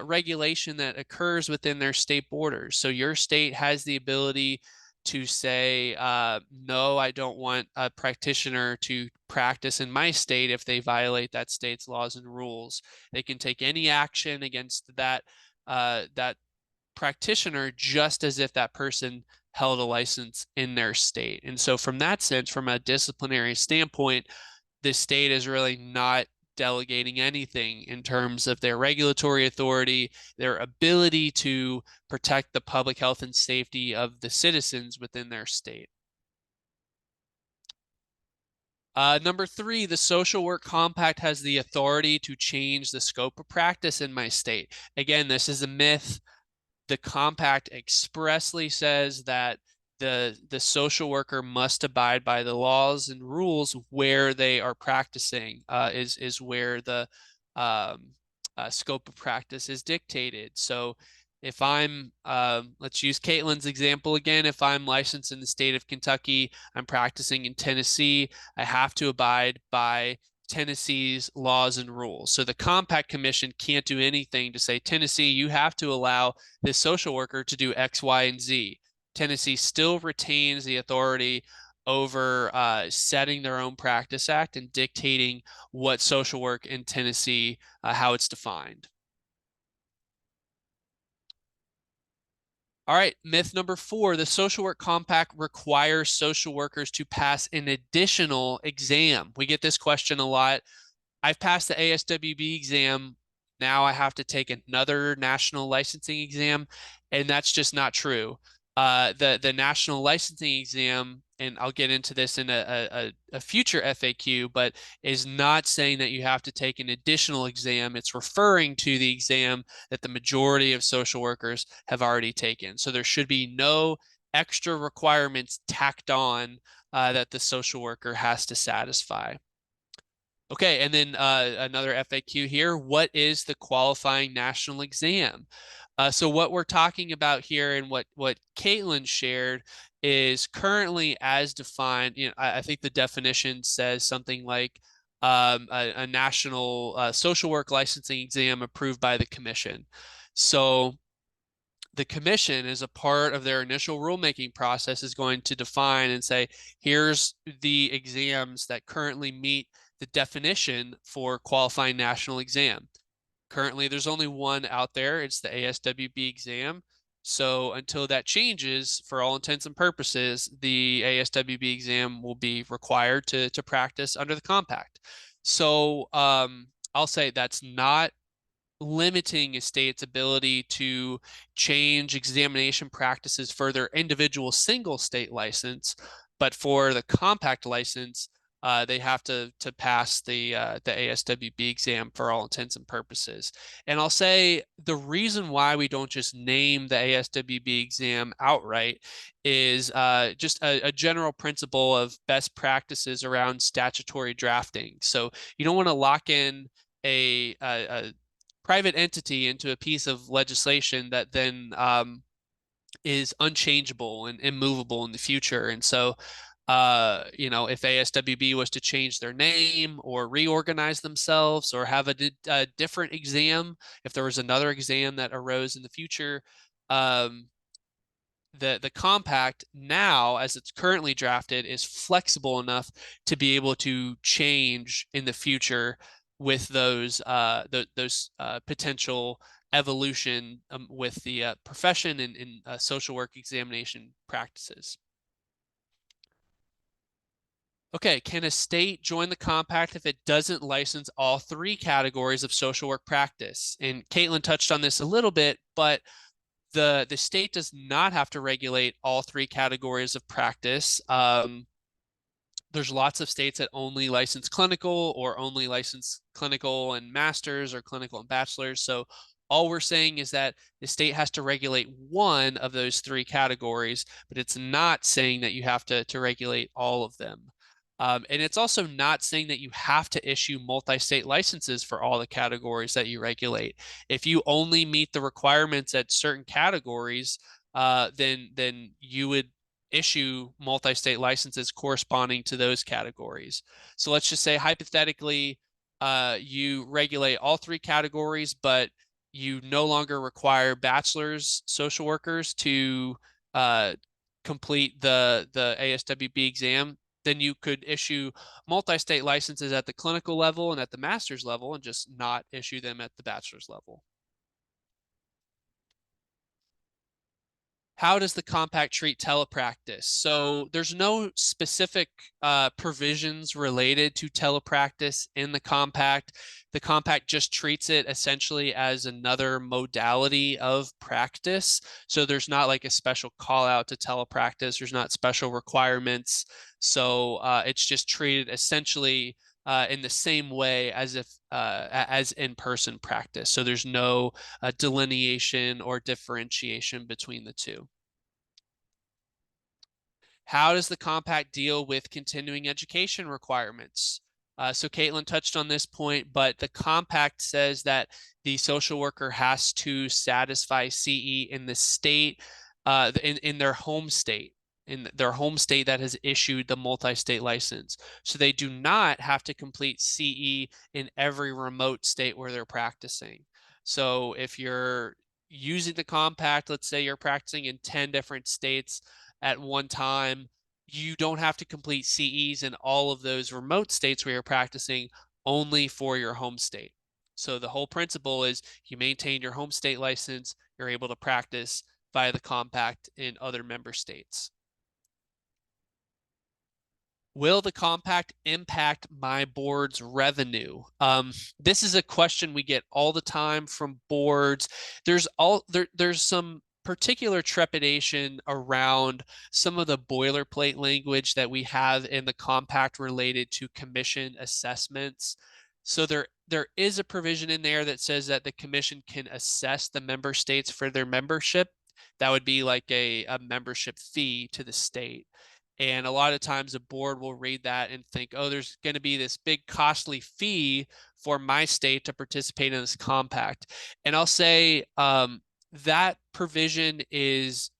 regulation that occurs within their state borders. So your state has the ability to say, no, I don't want a practitioner to practice in my state if they violate that state's laws and rules. They can take any action against that practitioner just as if that person held a license in their state. And so from that sense, from a disciplinary standpoint, the state is really not delegating anything in terms of their regulatory authority, their ability to protect the public health and safety of the citizens within their state. Number 3, the social work compact has the authority to change the scope of practice in my state. Again, this is a myth. The compact expressly says that the social worker must abide by the laws and rules where they are practicing, is where the scope of practice is dictated. So if I'm, let's use Caitlin's example again, if I'm licensed in the state of Kentucky, I'm practicing in Tennessee, I have to abide by Tennessee's laws and rules. So the compact commission can't do anything to say, Tennessee, you have to allow this social worker to do X, Y, and Z. Tennessee still retains the authority over setting their own practice act and dictating what social work in Tennessee, how it's defined. All right, myth number 4, the social work compact requires social workers to pass an additional exam. We get this question a lot. I've passed the ASWB exam. Now I have to take another national licensing exam, and that's just not true. The national licensing exam, and I'll get into this in a future FAQ, but is not saying that you have to take an additional exam. It's referring to the exam that the majority of social workers have already taken. So there should be no extra requirements tacked on that the social worker has to satisfy. Okay, and then another FAQ here. What is the qualifying national exam? So what we're talking about here, and what Caitlin shared, is currently as defined. I think the definition says something like a national social work licensing exam approved by the commission. So the commission, as a part of their initial rulemaking process, is going to define and say, here's the exams that currently meet the definition for qualifying national exam. Currently, there's only one out there. It's the ASWB exam. So until that changes, for all intents and purposes, the ASWB exam will be required to practice under the compact. So I'll say that's not limiting a state's ability to change examination practices for their individual single state license, but for the compact license, they have to pass the ASWB exam for all intents and purposes. And I'll say the reason why we don't just name the ASWB exam outright is just a general principle of best practices around statutory drafting. So you don't want to lock in a private entity into a piece of legislation that then is unchangeable and immovable in the future. And so, you know, if ASWB was to change their name or reorganize themselves or have a different exam, if there was another exam that arose in the future, the compact now, as it's currently drafted, is flexible enough to be able to change in the future with those potential evolution with the profession and social work examination practices. Okay, can a state join the compact if it doesn't license all three categories of social work practice? And Caitlin touched on this a little bit, but the state does not have to regulate all three categories of practice. There's lots of states that only license clinical or only license clinical and masters or clinical and bachelors. So all we're saying is that the state has to regulate one of those three categories, but it's not saying that you have to regulate all of them. And it's also not saying that you have to issue multi-state licenses for all the categories that you regulate. If you only meet the requirements at certain categories, then you would issue multi-state licenses corresponding to those categories. So let's just say hypothetically, you regulate all three categories, but you no longer require bachelor's social workers to complete the ASWB exam. Then you could issue multi-state licenses at the clinical level and at the master's level and just not issue them at the bachelor's level. How does the compact treat telepractice? So there's no specific provisions related to telepractice in the compact. The compact just treats it essentially as another modality of practice. So there's not like a special call out to telepractice. There's not special requirements. So it's just treated essentially in the same way as if as in-person practice. So there's no delineation or differentiation between the two. How does the compact deal with continuing education requirements? So Caitlin touched on this point, but the compact says that the social worker has to satisfy CE in the state, in their home state. In their home state that has issued the multi-state license. So they do not have to complete CE in every remote state where they're practicing. So if you're using the compact, let's say you're practicing in 10 different states at one time, you don't have to complete CEs in all of those remote states where you're practicing, only for your home state. So the whole principle is you maintain your home state license, you're able to practice via the compact in other member states. Will the compact impact my board's revenue? This is a question we get all the time from boards. There's some particular trepidation around some of the boilerplate language that we have in the compact related to commission assessments. So there is a provision in there that says that the commission can assess the member states for their membership. That would be like a membership fee to the state. And a lot of times a board will read that and think, oh, there's going to be this big costly fee for my state to participate in this compact. And I'll say that provision is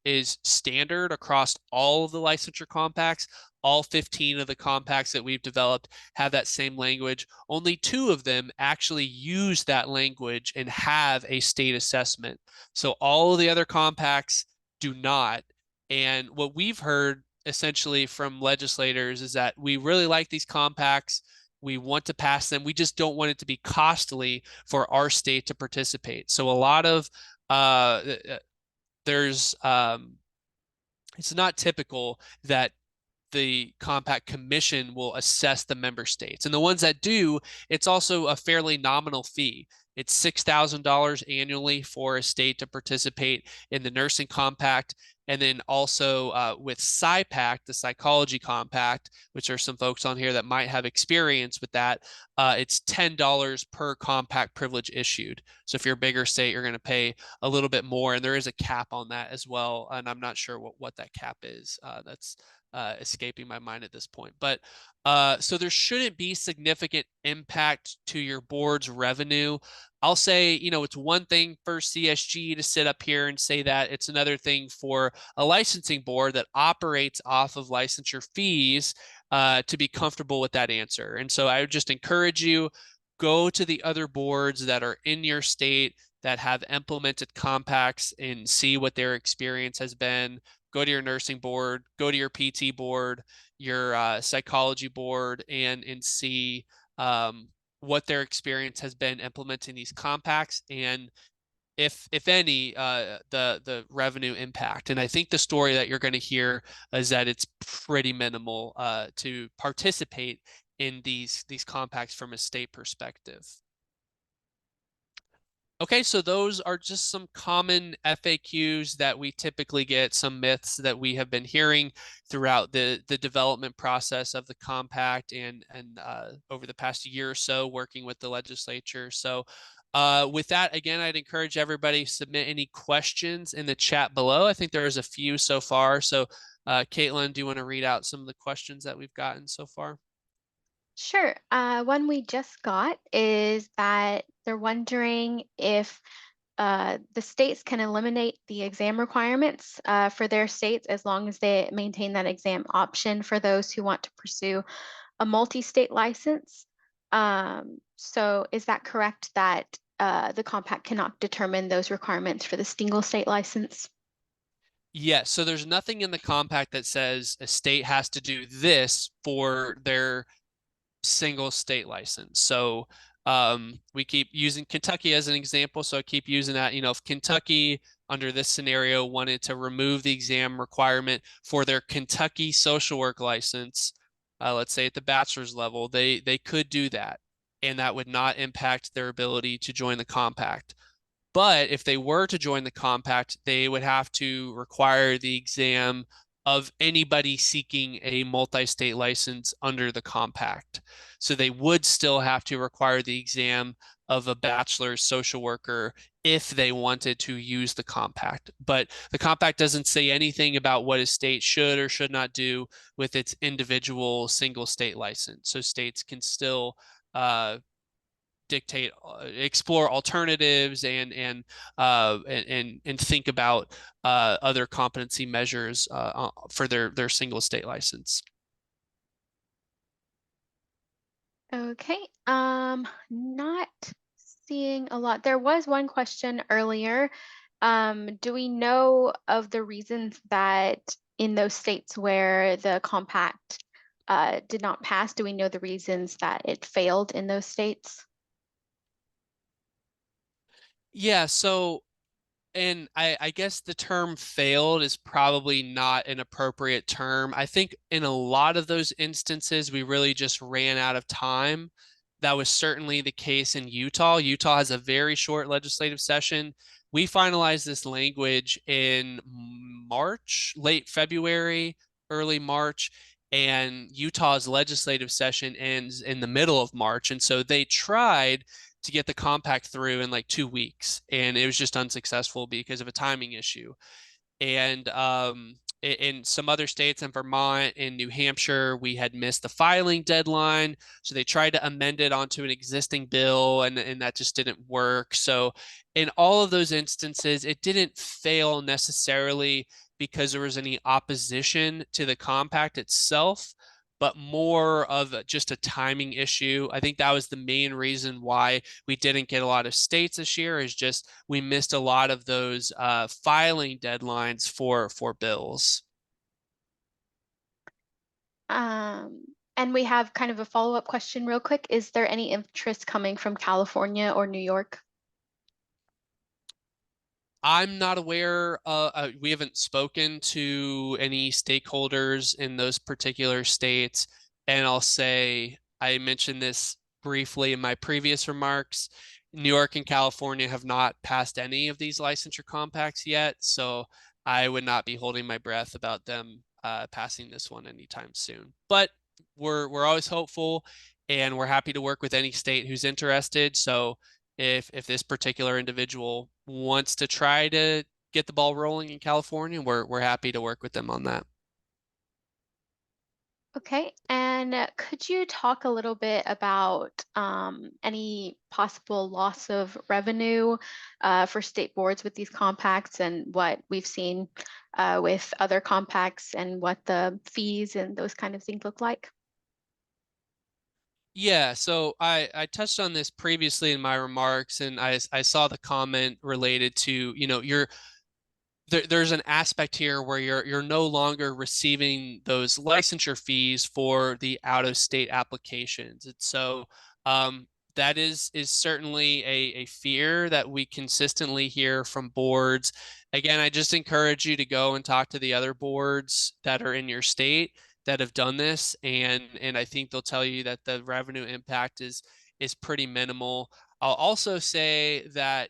standard across all of the licensure compacts. All 15 of the compacts that we've developed have that same language. Only 2 of them actually use that language and have a state assessment. So all of the other compacts do not. And what we've heard essentially from legislators is that we really like these compacts. We want to pass them. We just don't want it to be costly for our state to participate. So a lot of it's not typical that the compact commission will assess the member states. And the ones that do, it's also a fairly nominal fee. It's $6,000 annually for a state to participate in the nursing compact. And then also with PsyPact, the psychology compact, which are some folks on here that might have experience with that, it's $10 per compact privilege issued. So if you're a bigger state, you're going to pay a little bit more. And there is a cap on that as well. And I'm not sure what that cap is. That's escaping my mind at this point. But so there shouldn't be significant impact to your board's revenue. I'll say, it's one thing for CSG to sit up here and say that. It's another thing for a licensing board that operates off of licensure fees to be comfortable with that answer. And so I would just encourage you, go to the other boards that are in your state that have implemented compacts and see what their experience has been. Go to your nursing board, go to your PT board, your psychology board, and see what their experience has been implementing these compacts, and if any, the revenue impact. And I think the story that you're going to hear is that it's pretty minimal to participate in these compacts from a state perspective. Okay, so those are just some common FAQs that we typically get, some myths that we have been hearing throughout the development process of the compact and over the past year or so working with the legislature. So with that, again, I'd encourage everybody to submit any questions in the chat below. I think there's a few so far. So Caitlin, do you want to read out some of the questions that we've gotten so far?
Sure. One we just got is that they're wondering if the states can eliminate the exam requirements for their states as long as they maintain that exam option for those who want to pursue a multi-state license. So is that correct that the compact cannot determine those requirements for the single state license?
Yes. So there's nothing in the compact that says a state has to do this for their single state license. So we keep using Kentucky as an example. So I keep using that. If Kentucky under this scenario wanted to remove the exam requirement for their Kentucky social work license, let's say at the bachelor's level, they could do that, and that would not impact their ability to join the compact. But if they were to join the compact, they would have to require the exam of anybody seeking a multi-state license under the compact. So they would still have to require the exam of a bachelor's social worker if they wanted to use the compact. But the compact doesn't say anything about what a state should or should not do with its individual single state license. So states can still dictate, explore alternatives, and think about other competency measures for their single state license.
Okay, not seeing a lot. There was one question earlier. Do we know of the reasons that in those states where the compact did not pass, do we know the reasons that it failed in those states?
Yeah, so, and I guess the term failed is probably not an appropriate term. I think in a lot of those instances, we really just ran out of time. That was certainly the case in Utah. Utah has a very short legislative session. We finalized this language in March, late February, early March, and Utah's legislative session ends in the middle of March. And so they tried to get the compact through in like 2 weeks, and it was just unsuccessful because of a timing issue. And in some other states, in Vermont, in New Hampshire, we had missed the filing deadline, so they tried to amend it onto an existing bill, and that just didn't work. So in all of those instances, it didn't fail necessarily because there was any opposition to the compact itself, but more of just a timing issue. I think that was the main reason why we didn't get a lot of states this year, is just we missed a lot of those filing deadlines for bills.
And we have kind of a follow-up question real quick. Is there any interest coming from California or New York?
I'm not aware. We haven't spoken to any stakeholders in those particular states. And I'll say, I mentioned this briefly in my previous remarks. New York and California have not passed any of these licensure compacts yet. So I would not be holding my breath about them passing this one anytime soon. But we're always hopeful, and we're happy to work with any state who's interested. So if this particular individual wants to try to get the ball rolling in California, we're happy to work with them on that.
Okay, and could you talk a little bit about any possible loss of revenue for state boards with these compacts and what we've seen with other compacts and what the fees and those kind of things look like?
Yeah, so I touched on this previously in my remarks, and I saw the comment related to, there's an aspect here where you're no longer receiving those licensure fees for the out-of-state applications. And so that is certainly a fear that we consistently hear from boards. Again, I just encourage you to go and talk to the other boards that are in your state that have done this, and I think they'll tell you that the revenue impact is pretty minimal. I'll also say that,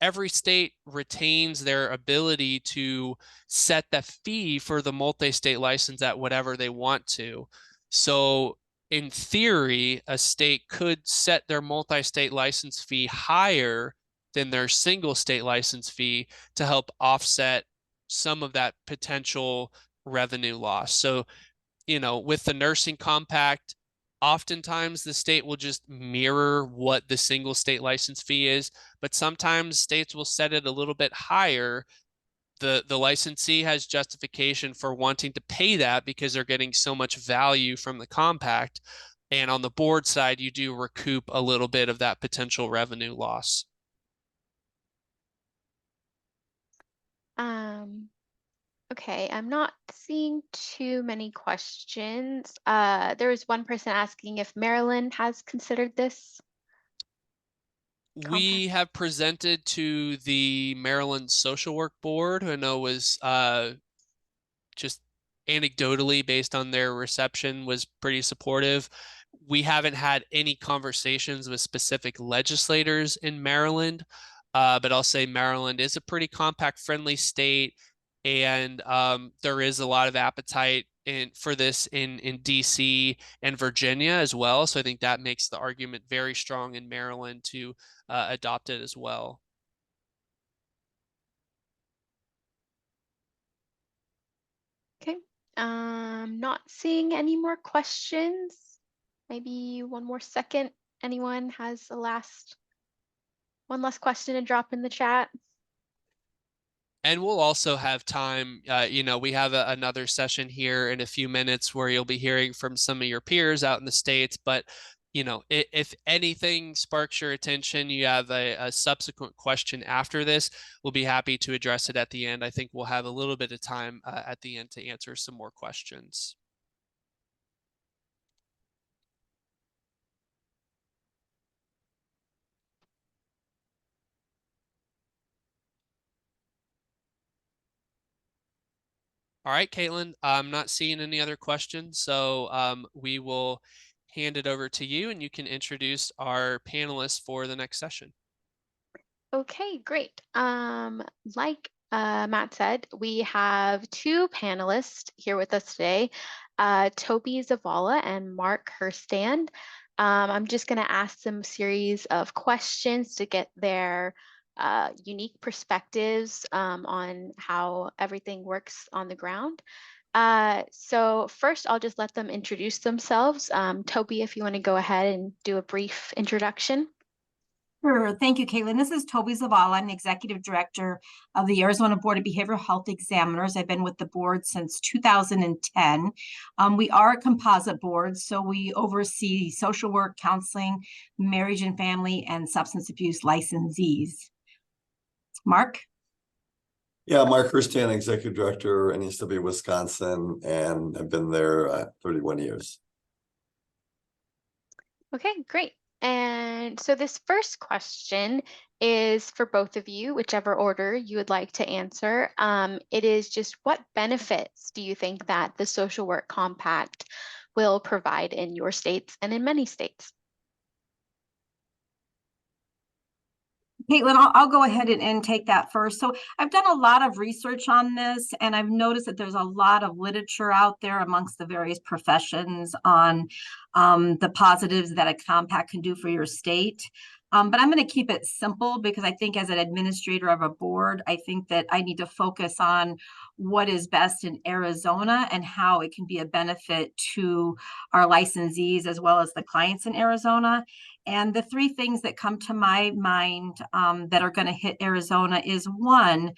every state retains their ability to set the fee for the multi-state license at whatever they want to. So in theory, a state could set their multi-state license fee higher than their single state license fee to help offset some of that potential revenue loss. So, with the nursing compact, oftentimes the state will just mirror what the single state license fee is, but sometimes states will set it a little bit higher. The licensee has justification for wanting to pay that because they're getting so much value from the compact. And on the board side, you do recoup a little bit of that potential revenue loss.
Okay, I'm not seeing too many questions. There was one person asking if Maryland has considered this compact.
We have presented to the Maryland Social Work Board, who I know was just anecdotally based on their reception was pretty supportive. We haven't had any conversations with specific legislators in Maryland, but I'll say Maryland is a pretty compact friendly state, and there is a lot of appetite for this in DC and Virginia as well. So I think that makes the argument very strong in Maryland to adopt it as well.
Okay, not seeing any more questions. Maybe one more second. Anyone has one last question to drop in the chat?
And we'll also have time, we have another session here in a few minutes where you'll be hearing from some of your peers out in the States. But, if anything sparks your attention, you have a subsequent question after this, we'll be happy to address it at the end. I think we'll have a little bit of time at the end to answer some more questions. All right, Caitlin, I'm not seeing any other questions, so we will hand it over to you and you can introduce our panelists for the next session.
Okay, great. Like Matt said, we have two panelists here with us today, Toby Zavala and Mark Herstand. I'm just going to ask them a series of questions to get their unique perspectives on how everything works on the ground. So first, I'll just let them introduce themselves. Toby, if you want to go ahead and do a brief introduction.
Sure. Thank you, Caitlin. This is Toby Zavala. I'm the Executive Director of the Arizona Board of Behavioral Health Examiners. I've been with the board since 2010. We are a composite board, so we oversee social work, counseling, marriage and family, and substance abuse licensees. Mark?
Yeah, Mark Herstand, Executive Director, NSW Wisconsin, and I've been there 31 years.
Okay, great. And so this first question is for both of you, whichever order you would like to answer. It is just, what benefits do you think that the social work compact will provide in your states and in many states?
Caitlin, I'll go ahead and take that first. So I've done a lot of research on this, and I've noticed that there's a lot of literature out there amongst the various professions on the positives that a compact can do for your state. But I'm going to keep it simple because I think as an administrator of a board, I think that I need to focus on what is best in Arizona and how it can be a benefit to our licensees as well as the clients in Arizona. And the three things that come to my mind that are going to hit Arizona is one,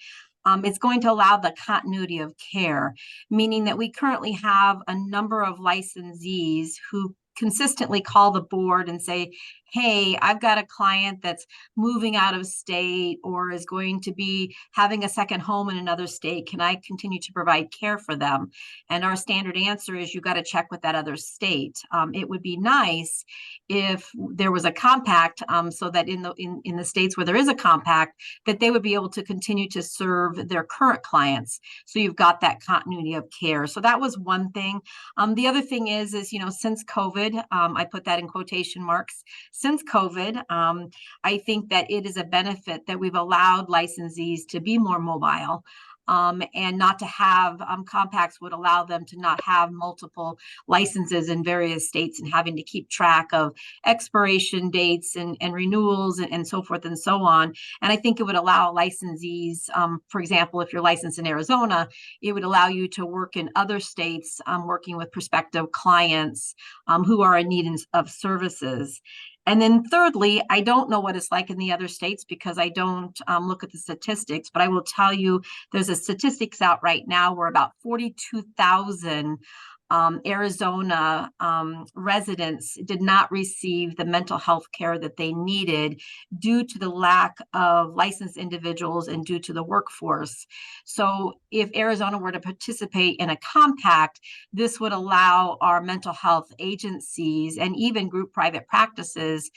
it's going to allow the continuity of care, meaning that we currently have a number of licensees who consistently call the board and say, hey, I've got a client that's moving out of state or is going to be having a second home in another state. Can I continue to provide care for them? And our standard answer is you got to check with that other state. It would be nice if there was a compact so that in the states where there is a compact, that they would be able to continue to serve their current clients. So you've got that continuity of care. So that was one thing. The other thing is, since COVID, I put that in quotation marks, since COVID, I think that it is a benefit that we've allowed licensees to be more mobile. And not to have compacts would allow them to not have multiple licenses in various states and having to keep track of expiration dates and renewals and so forth and so on. And I think it would allow licensees, for example, if you're licensed in Arizona, it would allow you to work in other states, working with prospective clients who are in need of services. And then thirdly, I don't know what it's like in the other states because I don't look at the statistics, but I will tell you there's a statistics out right now where about 42,000 Arizona residents did not receive the mental health care that they needed due to the lack of licensed individuals and due to the workforce. So if Arizona were to participate in a compact, this would allow our mental health agencies and even group private practices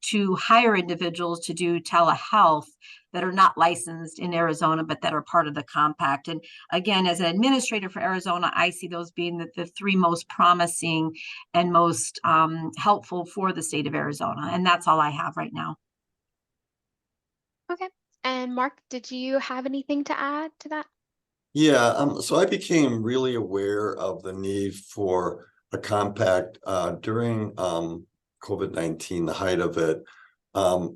to hire individuals to do telehealth that are not licensed in Arizona, but that are part of the compact. And again, as an administrator for Arizona, I see those being the three most promising and most helpful for the state of Arizona. And that's all I have right now.
Okay. And Mark, did you have anything to add to that?
Yeah, so I became really aware of the need for a compact during COVID-19, the height of it.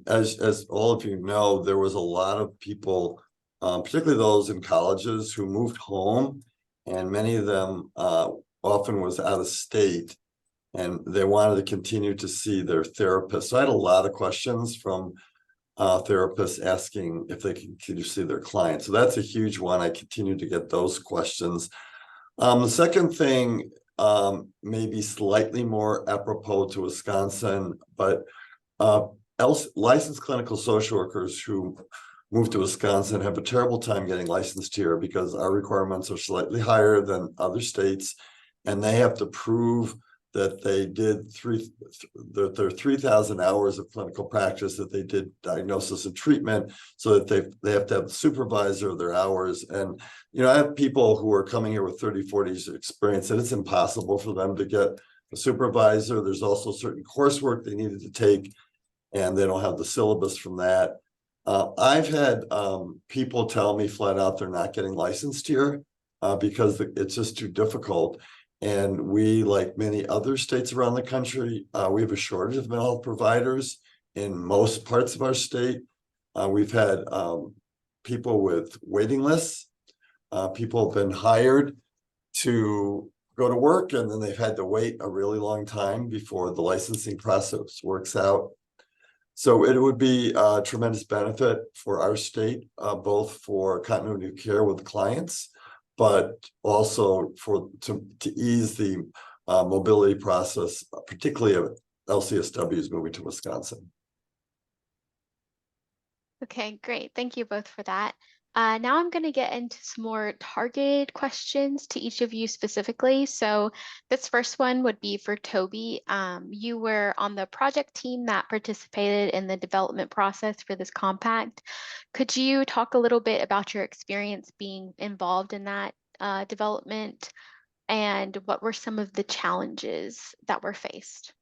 As all of you know, there was a lot of people, particularly those in colleges, who moved home, and many of them often was out of state, and they wanted to continue to see their therapist. So I had a lot of questions from therapists asking if they can continue to see their clients. So that's a huge one. I continue to get those questions. The second thing may be slightly more apropos to Wisconsin, but licensed clinical social workers who move to Wisconsin have a terrible time getting licensed here because our requirements are slightly higher than other states, and they have to prove that they did their 3,000 hours of clinical practice, that they did diagnosis and treatment, so that they have to have a supervisor of their hours. And I have people who are coming here with 30, 40 years of experience, and it's impossible for them to get a supervisor. There's also certain coursework they needed to take, and they don't have the syllabus from that. I've had people tell me flat out they're not getting licensed here because it's just too difficult. And we, like many other states around the country, we have a shortage of mental health providers in most parts of our state. We've had people with waiting lists. People have been hired to go to work, and then they've had to wait a really long time before the licensing process works out. So it would be a tremendous benefit for our state, both for continuity of care with clients, but also to ease the mobility process, particularly of LCSWs moving to Wisconsin.
Okay, great. Thank you both for that. Now I'm going to get into some more targeted questions to each of you specifically. So this first one would be for Toby. You were on the project team that participated in the development process for this compact. Could you talk a little bit about your experience being involved in that development, and what were some of the challenges that were faced?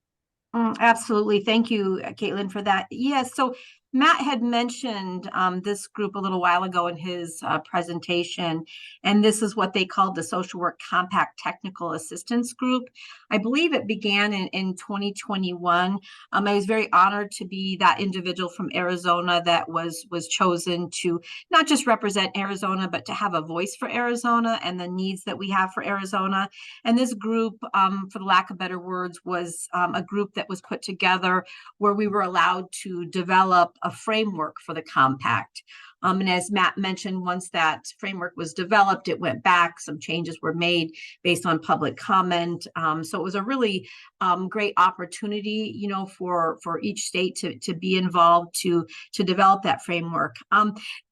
Absolutely. Thank you, Caitlin, for that. Yes. So Matt had mentioned this group a little while ago in his presentation, and this is what they called the Social Work Compact Technical Assistance Group. I believe it began in 2021. I was very honored to be that individual from Arizona that was chosen to not just represent Arizona, but to have a voice for Arizona and the needs that we have for Arizona. And this group, for the lack of better words, was a group that was put together where we were allowed to develop a framework for the compact. And as Matt mentioned, once that framework was developed, it went back. Some changes were made based on public comment. So it was a really great opportunity, you know, for each state to be involved to develop that framework.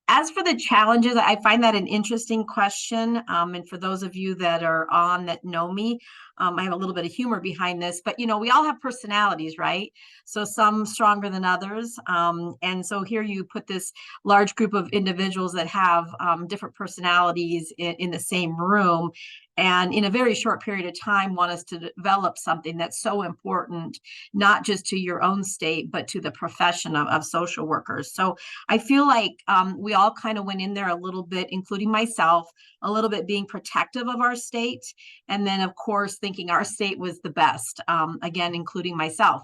As for the challenges, I find that an interesting question. And for those of you that are on that know me, I have a little bit of humor behind this, but you know, we all have personalities, right? So some stronger than others. And so here you put this large group of individuals that have different personalities in the same room, and in a very short period of time want us to develop something that's so important, not just to your own state, but to the profession of social workers. So I feel like we all kind of went in there a little bit, including myself, a little bit being protective of our state. And then, of course, thinking our state was the best, again, including myself.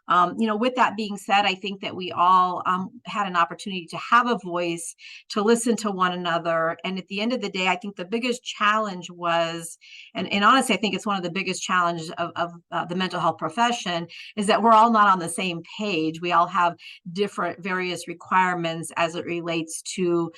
You know, with that being said, I think that we all had an opportunity to have a voice, to listen to one another. And at the end of the day, I think the biggest challenge was, and honestly, I think it's one of the biggest challenges of the mental health profession, is that we're all not on the same page. We all have different various requirements as it relates to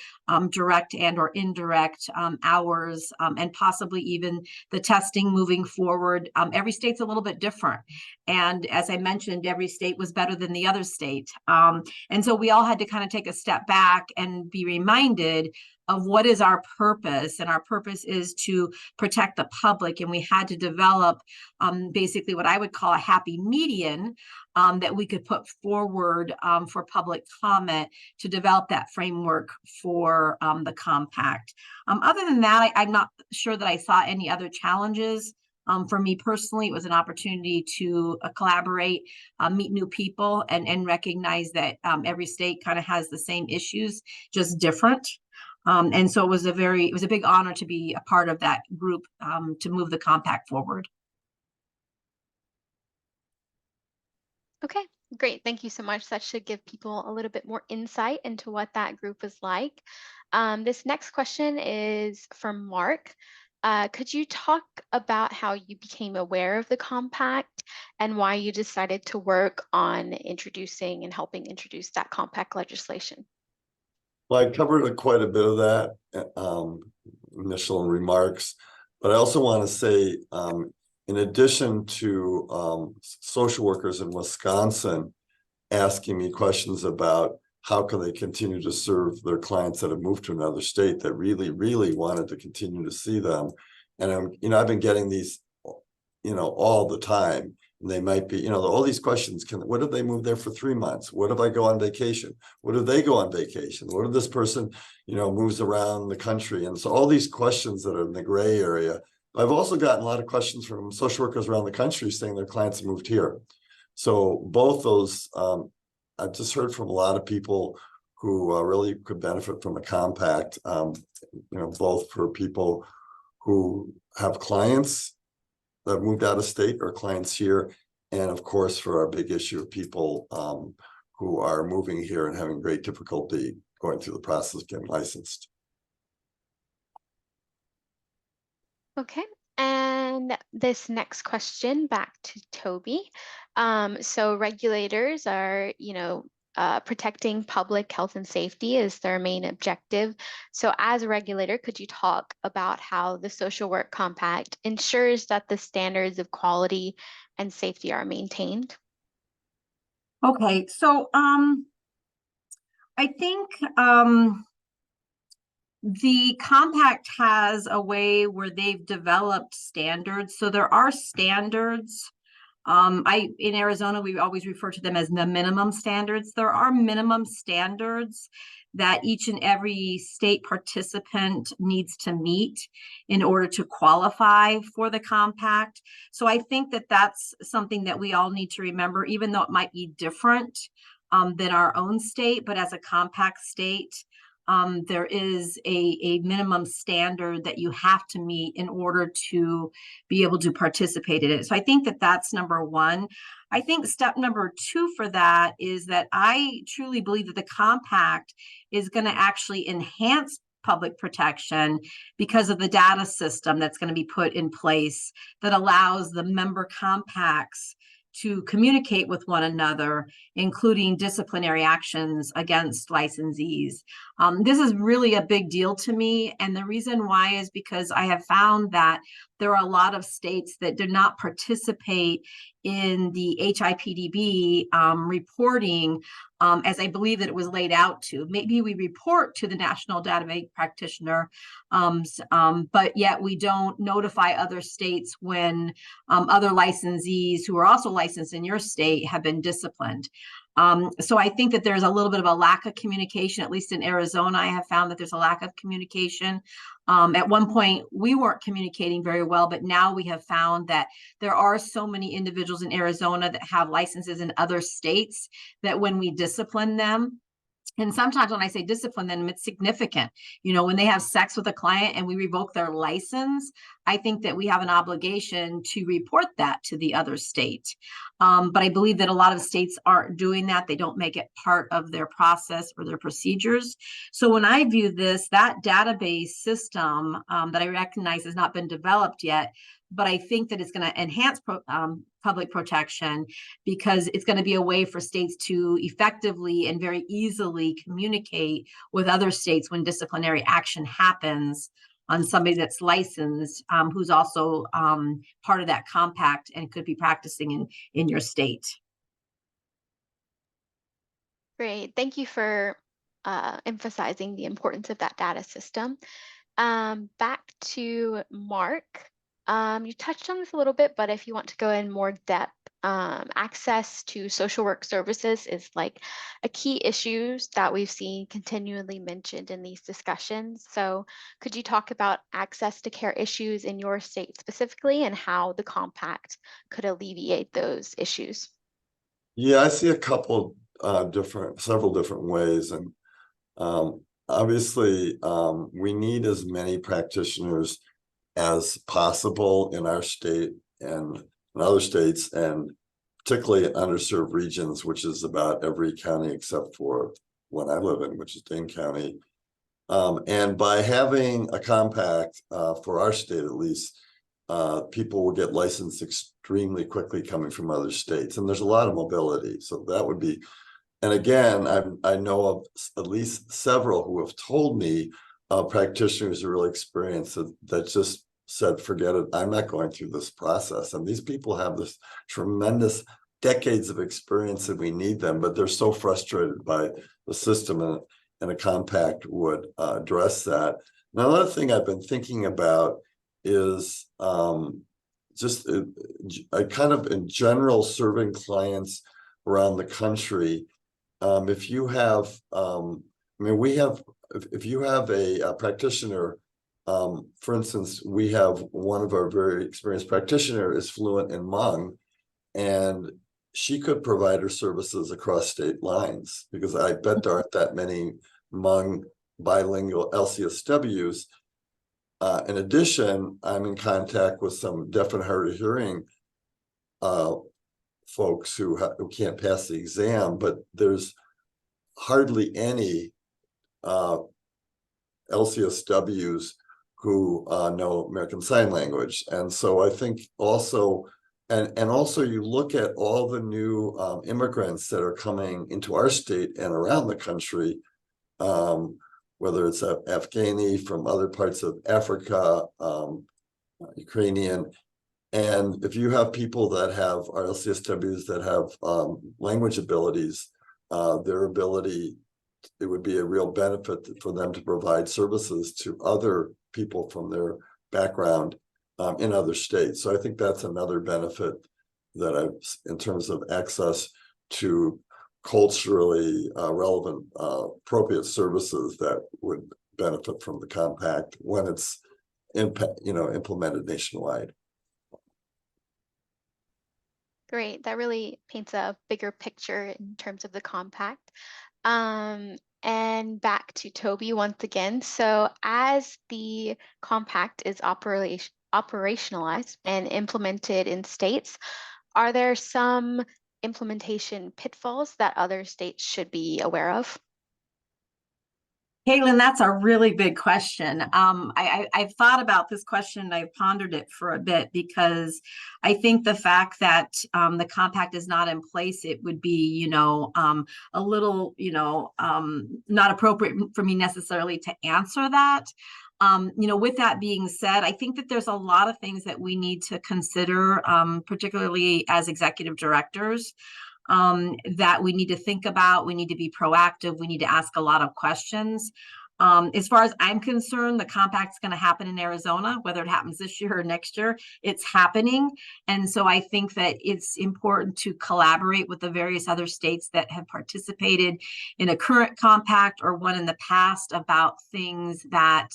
direct and or indirect hours, and possibly even the testing moving forward. Every state's a little bit different. And as I mentioned, every state was better than the other state. And so we all had to kind of take a step back and be reminded of what is our purpose. And our purpose is to protect the public. And we had to develop basically what I would call a happy median that we could put forward for public comment to develop that framework for the compact. Other than that, I'm not sure that I saw any other challenges. For me personally, it was an opportunity to collaborate, meet new people, and recognize that every state kind of has the same issues, just different. And so it was a big honor to be a part of that group to move the compact forward.
Okay, great. Thank you so much. That should give people a little bit more insight into what that group was like. This next question is from Mark. Could you talk about how you became aware of the compact and why you decided to work on introducing and helping introduce that compact legislation?
Well, I covered quite a bit of that initial remarks, but I also want to say, in addition to social workers in Wisconsin asking me questions about how can they continue to serve their clients that have moved to another state that really, really wanted to continue to see them. And I've been getting these, all the time. And they might be, all these questions. What if they move there for 3 months? What if I go on vacation? What if they go on vacation? What if this person, moves around the country? And so all these questions that are in the gray area. I've also gotten a lot of questions from social workers around the country saying their clients moved here. So both those, I've just heard from a lot of people who really could benefit from a compact, both for people who have clients that have moved out of state or clients here, and of course for our big issue of people who are moving here and having great difficulty going through the process of getting licensed.
Okay, and this next question back to Toby. So regulators are, protecting public health and safety is their main objective. So as a regulator, could you talk about how the Social Work Compact ensures that the standards of quality and safety are maintained?
Okay, so I think the compact has a way where they've developed standards. So there are standards. In Arizona, we always refer to them as the minimum standards. There are minimum standards that each and every state participant needs to meet in order to qualify for the compact. So I think that that's something that we all need to remember, even though it might be different than our own state, but as a compact state, there is a minimum standard that you have to meet in order to be able to participate in it. So I think that that's number one. I think step number two for that is that I truly believe that the compact is going to actually enhance public protection because of the data system that's going to be put in place that allows the member compacts to communicate with one another, including disciplinary actions against licensees. This is really a big deal to me. And the reason why is because I have found that there are a lot of states that do not participate in the HIPDB reporting as I believe that it was laid out to. Maybe we report to the National Database Practitioner, but yet we don't notify other states when other licensees who are also licensed in your state have been disciplined. So I think that there's a little bit of a lack of communication, at least in Arizona. I have found that there's a lack of communication. At one point, we weren't communicating very well, but now we have found that there are so many individuals in Arizona that have licenses in other states that when we discipline them, and sometimes when I say discipline them, it's significant. You know, when they have sex with a client and we revoke their license, I think that we have an obligation to report that to the other state. But I believe that a lot of states aren't doing that. They don't make it part of their process or their procedures. So when I view this, that database system that I recognize has not been developed yet, but I think that it's going to enhance public protection because it's going to be a way for states to effectively and very easily communicate with other states when disciplinary action happens on somebody that's licensed, who's also part of that compact and could be practicing in your state.
Great. Thank you for emphasizing the importance of that data system. Back to Mark. You touched on this a little bit, but if you want to go in more depth, access to social work services is like a key issue that we've seen continually mentioned in these discussions. So could you talk about access to care issues in your state specifically and how the compact could alleviate those issues?
Yeah, I see a couple several different ways. And obviously, we need as many practitioners as possible in our state and in other states, and particularly in underserved regions, which is about every county except for one I live in, which is Dane County. And by having a compact for our state, at least, people will get licensed extremely quickly coming from other states. And there's a lot of mobility. So that would be, and again, I know of at least several who have told me practitioners are really experienced that just said, forget it, I'm not going through this process. And these people have this tremendous decades of experience and we need them, but they're so frustrated by the system, and a compact would address that. Now, another thing I've been thinking about is just I kind of in general serving clients around the country. If you have, if you have a practitioner, for instance, we have one of our very experienced practitioner is fluent in Hmong, and she could provide her services across state lines because I bet there aren't that many Hmong bilingual LCSWs. In addition, I'm in contact with some deaf and hard of hearing folks who can't pass the exam, but there's hardly any LCSWs who know American Sign Language. And so I think also, and also you look at all the new immigrants that are coming into our state and around the country, whether it's Afghani from other parts of Africa, Ukrainian. And if you have people that have LCSWs that have language abilities, their ability, it would be a real benefit for them to provide services to other people from their background in other states. So I think that's another benefit that in terms of access to culturally relevant, appropriate services that would benefit from the compact when it's implemented nationwide.
Great. That really paints a bigger picture in terms of the compact. And back to Toby once again. So as the compact is operationalized and implemented in states, are there some implementation pitfalls that other states should be aware of?
Caitlin, that's a really big question. I've thought about this question and I've pondered it for a bit because I think the fact that the compact is not in place, it would be, a little, not appropriate for me necessarily to answer that. With that being said, I think that there's a lot of things that we need to consider, particularly as executive directors. That we need to think about. We need to be proactive. We need to ask a lot of questions. As far as I'm concerned, the compact's going to happen in Arizona, whether it happens this year or next year, it's happening. And so I think that it's important to collaborate with the various other states that have participated in a current compact or one in the past about things that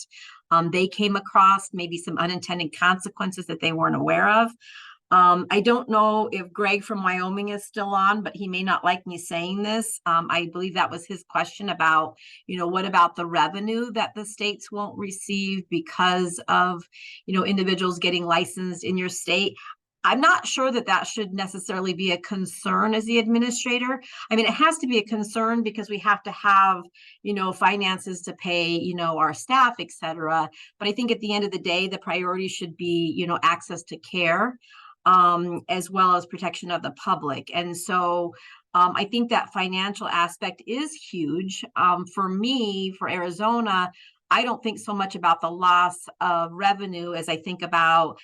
they came across, maybe some unintended consequences that they weren't aware of. I don't know if Greg from Wyoming is still on, but he may not like me saying this. I believe that was his question about, what about the revenue that the states won't receive because of, individuals getting licensed in your state. I'm not sure that that should necessarily be a concern as the administrator. I mean, it has to be a concern because we have to have, finances to pay, our staff, et cetera. But I think at the end of the day, the priority should be, access to care. As well as protection of the public. And so I think that financial aspect is huge. For me, for Arizona, I don't think so much about the loss of revenue as I think about,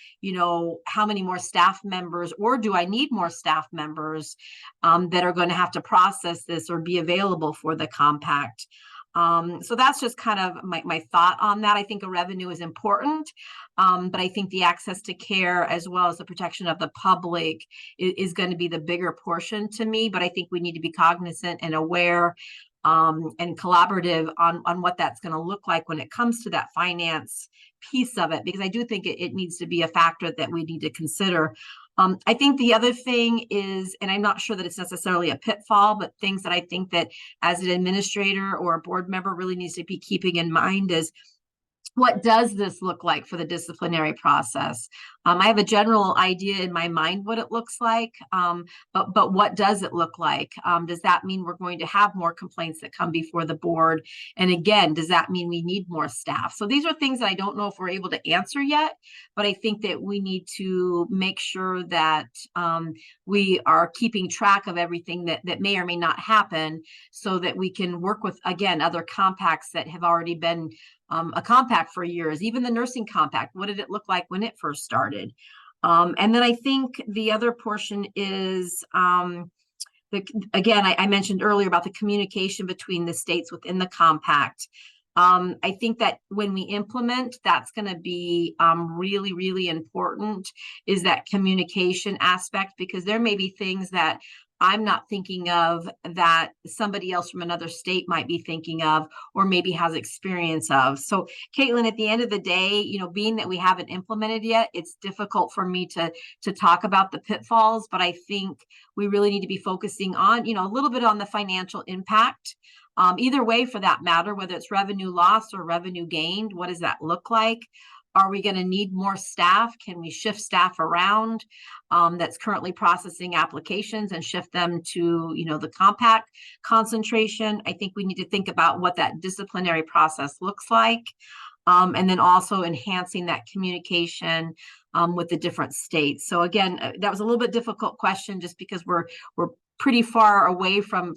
how many more staff members, or do I need more staff members that are going to have to process this or be available for the compact. So that's just kind of my thought on that. I think a revenue is important, but I think the access to care as well as the protection of the public is going to be the bigger portion to me. But I think we need to be cognizant and aware and collaborative on what that's going to look like when it comes to that finance piece of it, because I do think it needs to be a factor that we need to consider. I think the other thing is, and I'm not sure that it's necessarily a pitfall, but things that I think that as an administrator or a board member really needs to be keeping in mind is, what does this look like for the disciplinary process? I have a general idea in my mind what it looks like, but what does it look like? Does that mean we're going to have more complaints that come before the board? And again, does that mean we need more staff? So these are things that I don't know if we're able to answer yet, but I think that we need to make sure that we are keeping track of everything that may or may not happen so that we can work with, again, other compacts that have already been a compact for years, even the nursing compact. What did it look like when it first started? And then I think the other portion is, again, I mentioned earlier about the communication between the states within the compact. I think that when we implement, that's going to be really, really important, is that communication aspect, because there may be things that I'm not thinking of that somebody else from another state might be thinking of, or maybe has experience of. So Caitlin, at the end of the day, being that we haven't implemented yet, it's difficult for me to talk about the pitfalls, but I think we really need to be focusing on, a little bit on the financial impact. Either way, for that matter, whether it's revenue lost or revenue gained, what does that look like? Are we going to need more staff? Can we shift staff around that's currently processing applications and shift them to, the compact concentration? I think we need to think about what that disciplinary process looks like. And then also enhancing that communication with the different states. So again, that was a little bit difficult question just because we're pretty far away from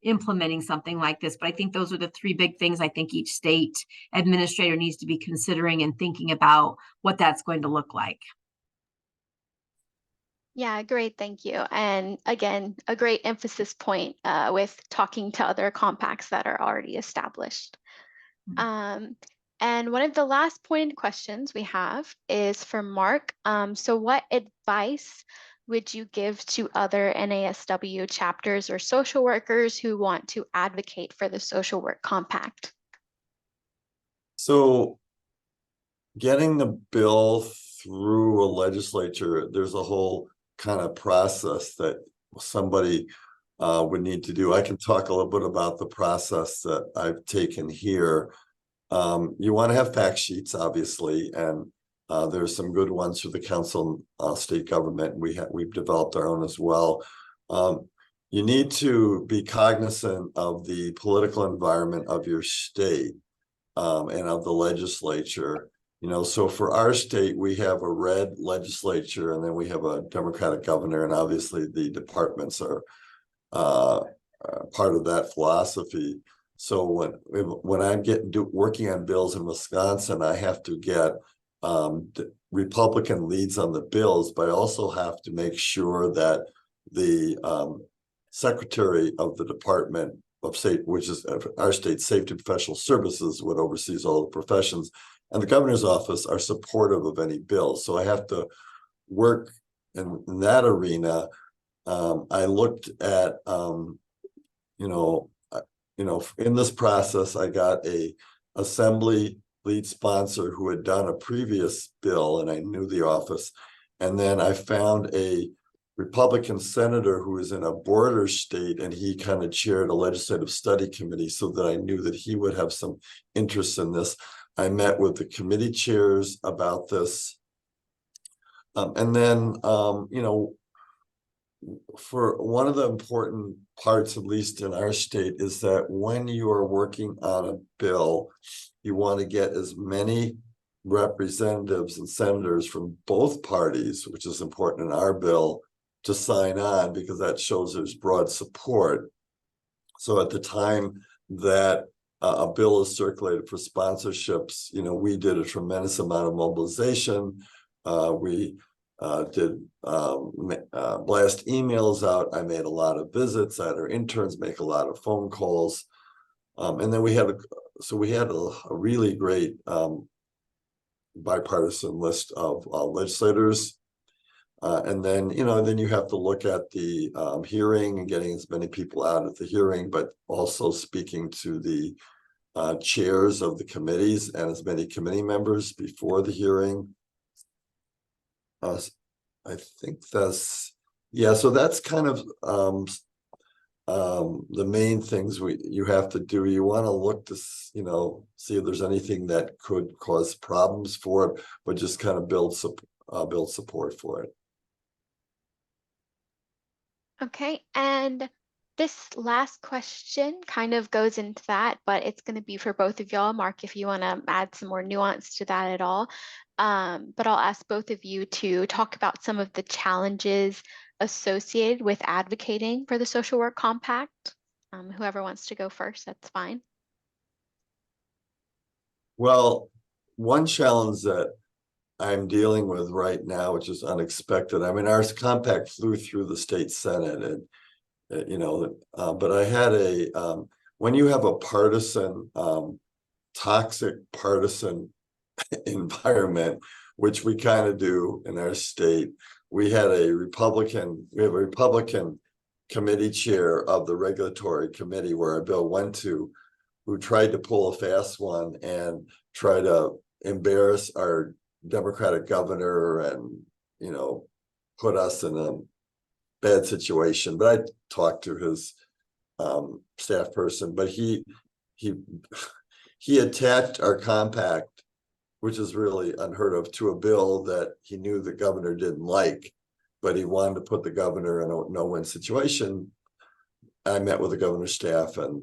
implementing something like this. But I think those are the three big things I think each state administrator needs to be considering and thinking about what that's going to look like.
Yeah, great. Thank you. And again, a great emphasis point with talking to other compacts that are already established. And one of the last pointed questions we have is for Mark. So what advice would you give to other NASW chapters or social workers who want to advocate for the social work compact?
So getting the bill through a legislature, there's a whole kind of process that somebody would need to do. I can talk a little bit about the process that I've taken here. You want to have fact sheets, obviously, and there's some good ones for the council state government. We've developed our own as well. You need to be cognizant of the political environment of your state and of the legislature. You know, so for our state, we have a red legislature, and then we have a Democratic governor, and obviously the departments are part of that philosophy. So when I'm working on bills in Wisconsin, I have to get Republican leads on the bills, but I also have to make sure that the secretary of the Department of State, which is our state Safety Professional Services, what oversees all the professions, and the governor's office are supportive of any bills. So I have to work in that arena. I looked at, in this process, I got a assembly lead sponsor who had done a previous bill, and I knew the office. And then I found a Republican senator who was in a border state, and he kind of chaired a legislative study committee, so that I knew that he would have some interest in this. I met with the committee chairs about this. And then, for one of the important parts, at least in our state, is that when you are working on a bill, you want to get as many representatives and senators from both parties, which is important in our bill, to sign on, because that shows there's broad support. So at the time that a bill is circulated for sponsorships, we did a tremendous amount of mobilization. We did blast emails out. I made a lot of visits. I had our interns make a lot of phone calls. And then we had a really great bipartisan list of legislators. And then, then you have to look at the hearing and getting as many people out at the hearing, but also speaking to the chairs of the committees and as many committee members before the hearing. I think that's, so that's kind of the main things you have to do. You want to look to, see if there's anything that could cause problems for it, but just kind of build support for it.
Okay, and this last question kind of goes into that, but it's going to be for both of y'all. Mark, if you want to add some more nuance to that at all. But I'll ask both of you to talk about some of the challenges associated with advocating for the Social Work Compact. Whoever wants to go first, that's fine.
Well, one challenge that I'm dealing with right now, which is unexpected. I mean, our compact flew through the state Senate, and but I had when you have a partisan, toxic partisan environment, which we kind of do in our state, we have a Republican committee chair of the regulatory committee where our bill went to, who tried to pull a fast one and try to embarrass our Democratic governor and, put us in a bad situation. But I talked to his staff person, but he attached our compact, which is really unheard of, to a bill that he knew the governor didn't like, but he wanted to put the governor in a no-win situation. I met with the governor's staff, and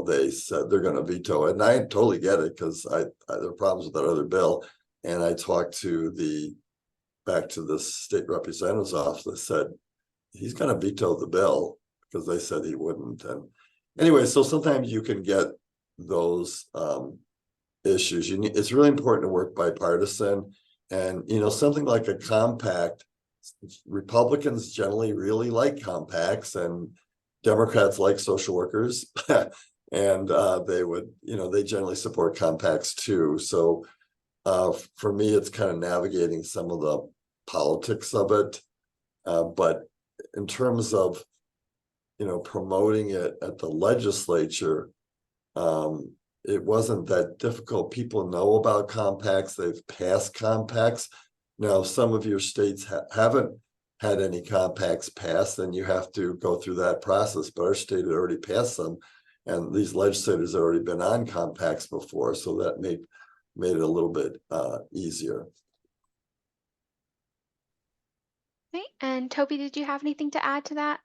they said they're going to veto it, and I totally get it, because there are problems with that other bill. And I talked back to the state representative's office, said he's going to veto the bill, because they said he wouldn't. And anyway, so sometimes you can get those issues. It's really important to work bipartisan, and something like a compact. Republicans generally really like compacts, and Democrats like social workers, and they generally support compacts too. So for me, it's kind of navigating some of the politics of it, but in terms of promoting it at the legislature, it wasn't that difficult. People know about compacts. They've passed compacts. Now, some of your states haven't had any compacts passed, then you have to go through that process. But our state had already passed them, and these legislators had already been on compacts before, so that made it a little bit easier.
Okay, and Toby, did you have anything to add to that?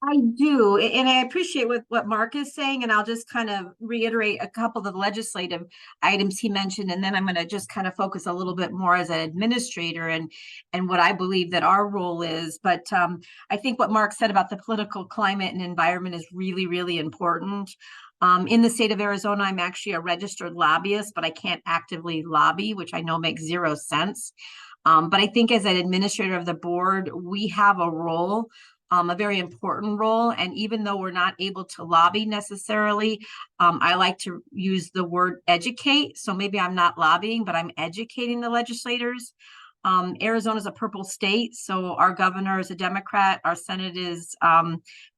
I do, and I appreciate what Mark is saying, and I'll just kind of reiterate a couple of the legislative items he mentioned, and then I'm going to just kind of focus a little bit more as an administrator and what I believe that our role is. But I think what Mark said about the political climate and environment is really, really important. In the state of Arizona, I'm actually a registered lobbyist, but I can't actively lobby, which I know makes zero sense. But I think as an administrator of the board, we have a role, a very important role. And even though we're not able to lobby necessarily, I like to use the word educate. So maybe I'm not lobbying, but I'm educating the legislators. Arizona is a purple state, so our governor is a Democrat, our Senate is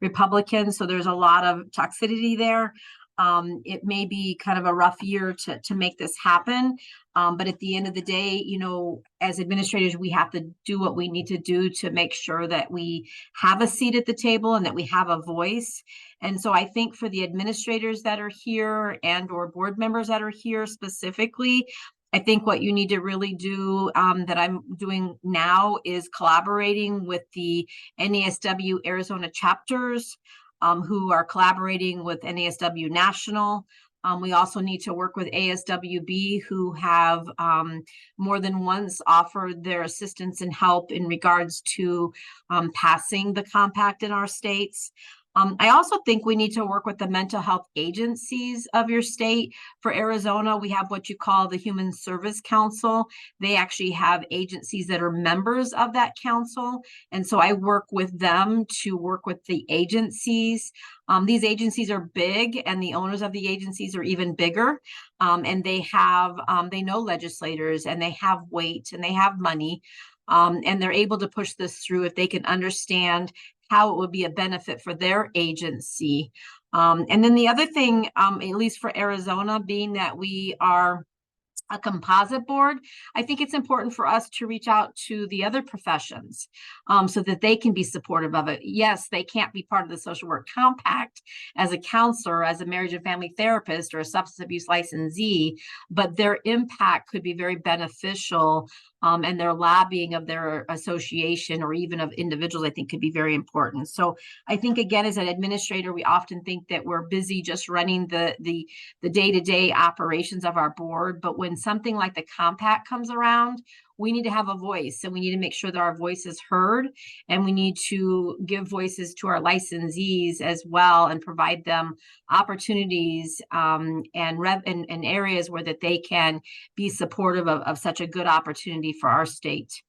Republican, so there's a lot of toxicity there. It may be kind of a rough year to make this happen. But at the end of the day, you know, as administrators, we have to do what we need to do to make sure that we have a seat at the table and that we have a voice. And so I think for the administrators that are here and or board members that are here specifically, I think what you need to really do that I'm doing now is collaborating with the NASW Arizona chapters who are collaborating with NASW National. We also need to work with ASWB, who have more than once offered their assistance and help in regards to passing the compact in our states. I also think we need to work with the mental health agencies of your state. For Arizona, we have what you call the Human Service Council. They actually have agencies that are members of that council. And so I work with them to work with the agencies. These agencies are big, and the owners of the agencies are even bigger. And they know legislators, and they have weight, and they have money. And they're able to push this through if they can understand how it would be a benefit for their agency. And then the other thing, at least for Arizona, being that we are a composite board, I think it's important for us to reach out to the other professions so that they can be supportive of it. Yes, they can't be part of the social work compact as a counselor, as a marriage and family therapist, or a substance abuse licensee, but their impact could be very beneficial, and their lobbying of their association or even of individuals, I think, could be very important. So I think, again, as an administrator, we often think that we're busy just running the day-to-day operations of our board, but when something like the compact comes around, we need to have a voice, and we need to make sure that our voice is heard, and we need to give voices to our licensees as well and provide them opportunities and areas where that they can be supportive of such a good opportunity for our state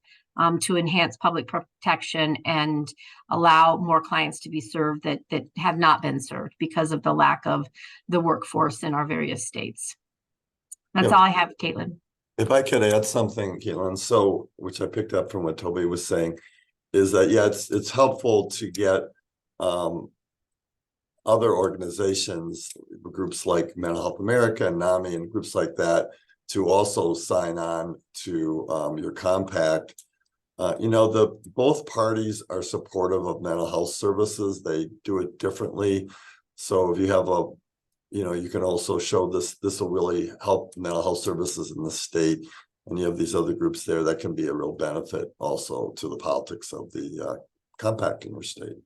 to enhance public protection and allow more clients to be served that have not been served because of the lack of the workforce in our various states. That's all I have, Caitlin.
If I could add something, Caitlin, so which I picked up from what Toby was saying, is that it's helpful to get other organizations, groups like Mental Health America and NAMI and groups like that to also sign on to your compact. You know, both parties are supportive of mental health services. They do it differently. So if you have you can also show this will really help mental health services in the state. And you have these other groups there that can be a real benefit also to the politics of the compact in your state.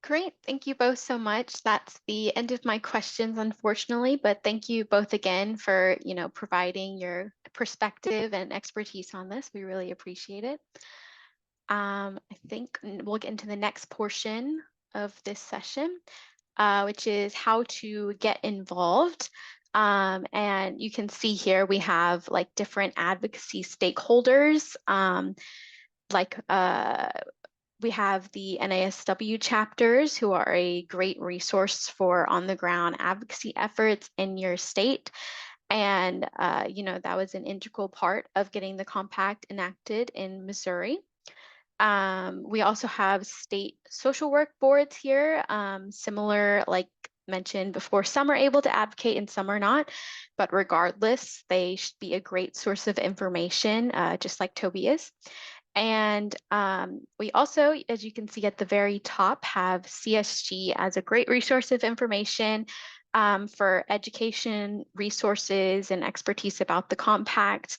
Great. Thank you both so much. That's the end of my questions, unfortunately, but thank you both again for, providing your perspective and expertise on this. We really appreciate it. I think we'll get into the next portion of this session, which is how to get involved. And you can see here we have like different advocacy stakeholders, we have the NASW chapters, who are a great resource for on-the-ground advocacy efforts in your state. And, that was an integral part of getting the compact enacted in Missouri. We also have state social work boards here, similar like mentioned before, some are able to advocate and some are not, but regardless, they should be a great source of information, just like Toby is. And we also, as you can see at the very top, have CSG as a great resource of information for education, resources, and expertise about the compact.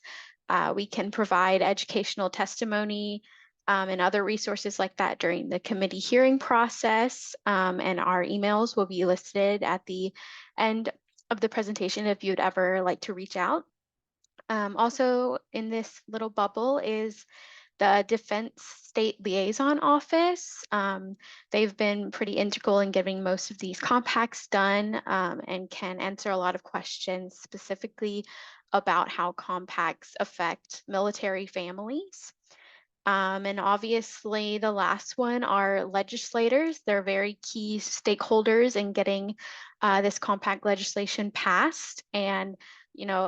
We can provide educational testimony and other resources like that during the committee hearing process. And our emails will be listed at the end of the presentation if you'd ever like to reach out. Also in this little bubble is the Defense State Liaison Office. They've been pretty integral in getting most of these compacts done and can answer a lot of questions specifically about how compacts affect military families. And obviously the last one are legislators. They're very key stakeholders in getting this compact legislation passed and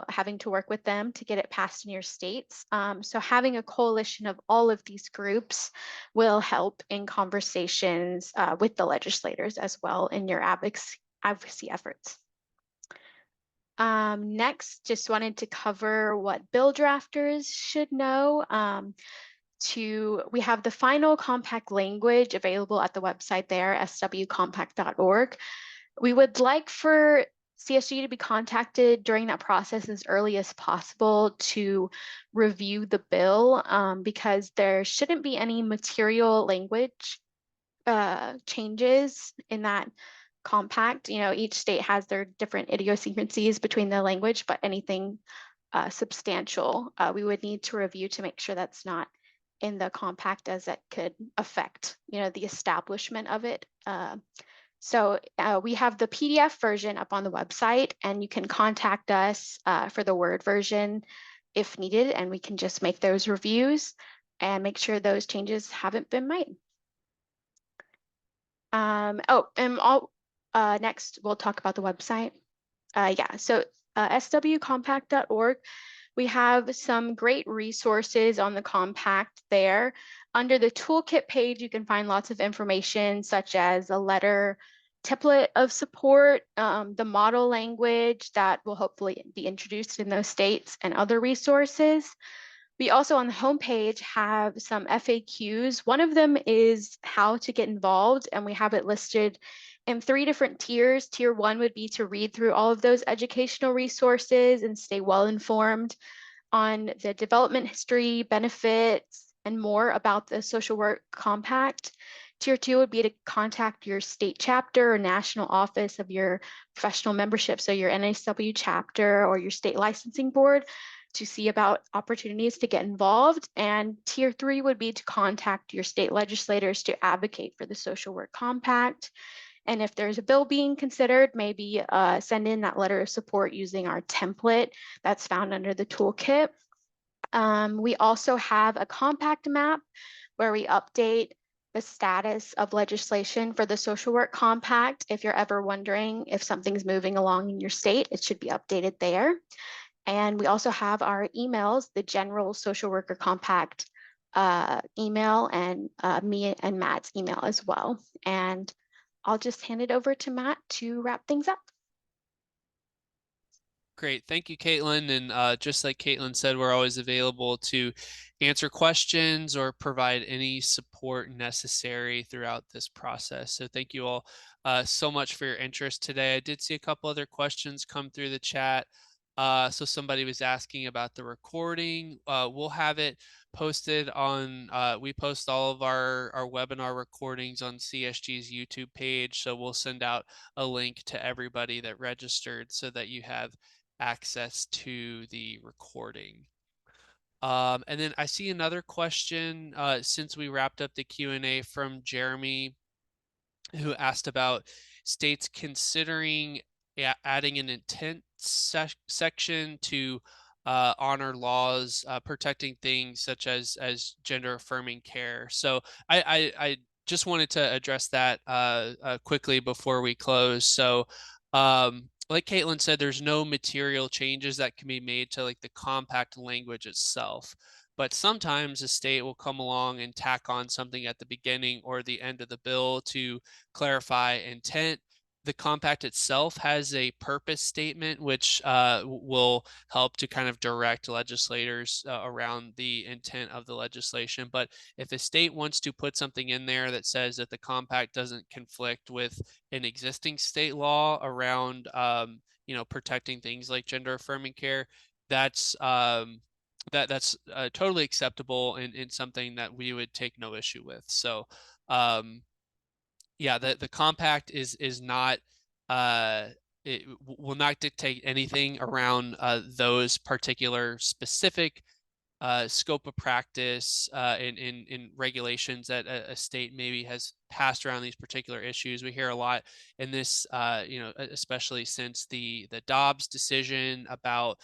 having to work with them to get it passed in your states. So having a coalition of all of these groups will help in conversations with the legislators as well in your advocacy efforts. Next, just wanted to cover what bill drafters should know. We have the final compact language available at the website there, swcompact.org. We would like for CSG to be contacted during that process as early as possible to review the bill because there shouldn't be any material language changes in that compact. Each state has their different idiosyncrasies between the language, but anything substantial, we would need to review to make sure that's not in the compact as it could affect, the establishment of it. So we have the PDF version up on the website, and you can contact us for the Word version if needed, and we can just make those reviews and make sure those changes haven't been made. Next, we'll talk about the website. So swcompact.org. We have some great resources on the compact there. Under the toolkit page, you can find lots of information such as a letter template of support, the model language that will hopefully be introduced in those states, and other resources. We also on the homepage have some FAQs. One of them is how to get involved, and we have it listed in 3 different tiers. Tier 1 would be to read through all of those educational resources and stay well informed on the development history, benefits, and more about the social work compact. Tier 2 would be to contact your state chapter or national office of your professional membership, so your NASW chapter or your state licensing board, to see about opportunities to get involved. And Tier 3 would be to contact your state legislators to advocate for the social work compact. And if there's a bill being considered, maybe send in that letter of support using our template that's found under the toolkit. We also have a compact map where we update the status of legislation for the social work compact. If you're ever wondering if something's moving along in your state, it should be updated there. And we also have our emails, the general social worker compact email, and me and Matt's email as well. And I'll just hand it over to Matt to wrap things up.
Great. Thank you, Caitlin. And just like Caitlin said, we're always available to answer questions or provide any support necessary throughout this process. So thank you all so much for your interest today. I did see a couple other questions come through the chat. So somebody was asking about the recording. We'll have it posted on, we post all of our webinar recordings on CSG's YouTube page. So we'll send out a link to everybody that registered so that you have access to the recording. And then I see another question since we wrapped up the Q&A from Jeremy, who asked about states considering adding an intent section to honor laws protecting things such as gender affirming care. So I just wanted to address that quickly before we close. So like Caitlin said, there's no material changes that can be made to like the compact language itself. But sometimes a state will come along and tack on something at the beginning or the end of the bill to clarify intent. The compact itself has a purpose statement, which will help to kind of direct legislators around the intent of the legislation. But if a state wants to put something in there that says that the compact doesn't conflict with an existing state law around, protecting things like gender affirming care, that's totally acceptable and something that we would take no issue with. So, yeah, the compact is not it will not dictate anything around those particular specific scope of practice in regulations that a state maybe has passed around these particular issues. We hear a lot in this, especially since the Dobbs decision about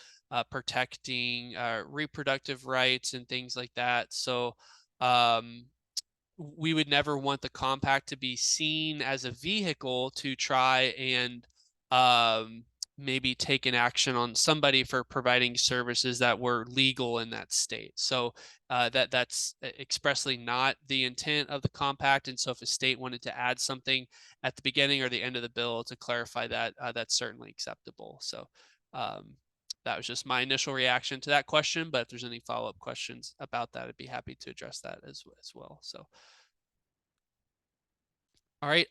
protecting reproductive rights and things like that. So we would never want the compact to be seen as a vehicle to try and maybe take an action on somebody for providing services that were legal in that state. So that's expressly not the intent of the compact. And so if a state wanted to add something at the beginning or the end of the bill to clarify that, that's certainly acceptable. So that was just my initial reaction to that question, but if there's any follow-up questions about that, I'd be happy to address that as well. So, all right.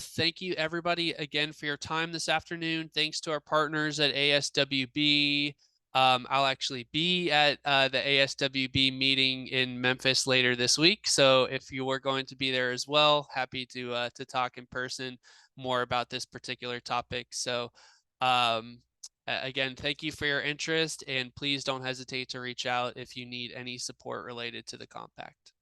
Thank you everybody again for your time this afternoon. Thanks to our partners at ASWB. I'll actually be at the ASWB meeting in Memphis later this week. So if you were going to be there as well, happy to talk in person more about this particular topic. So, again, thank you for your interest, and please don't hesitate to reach out if you need any support related to the compact.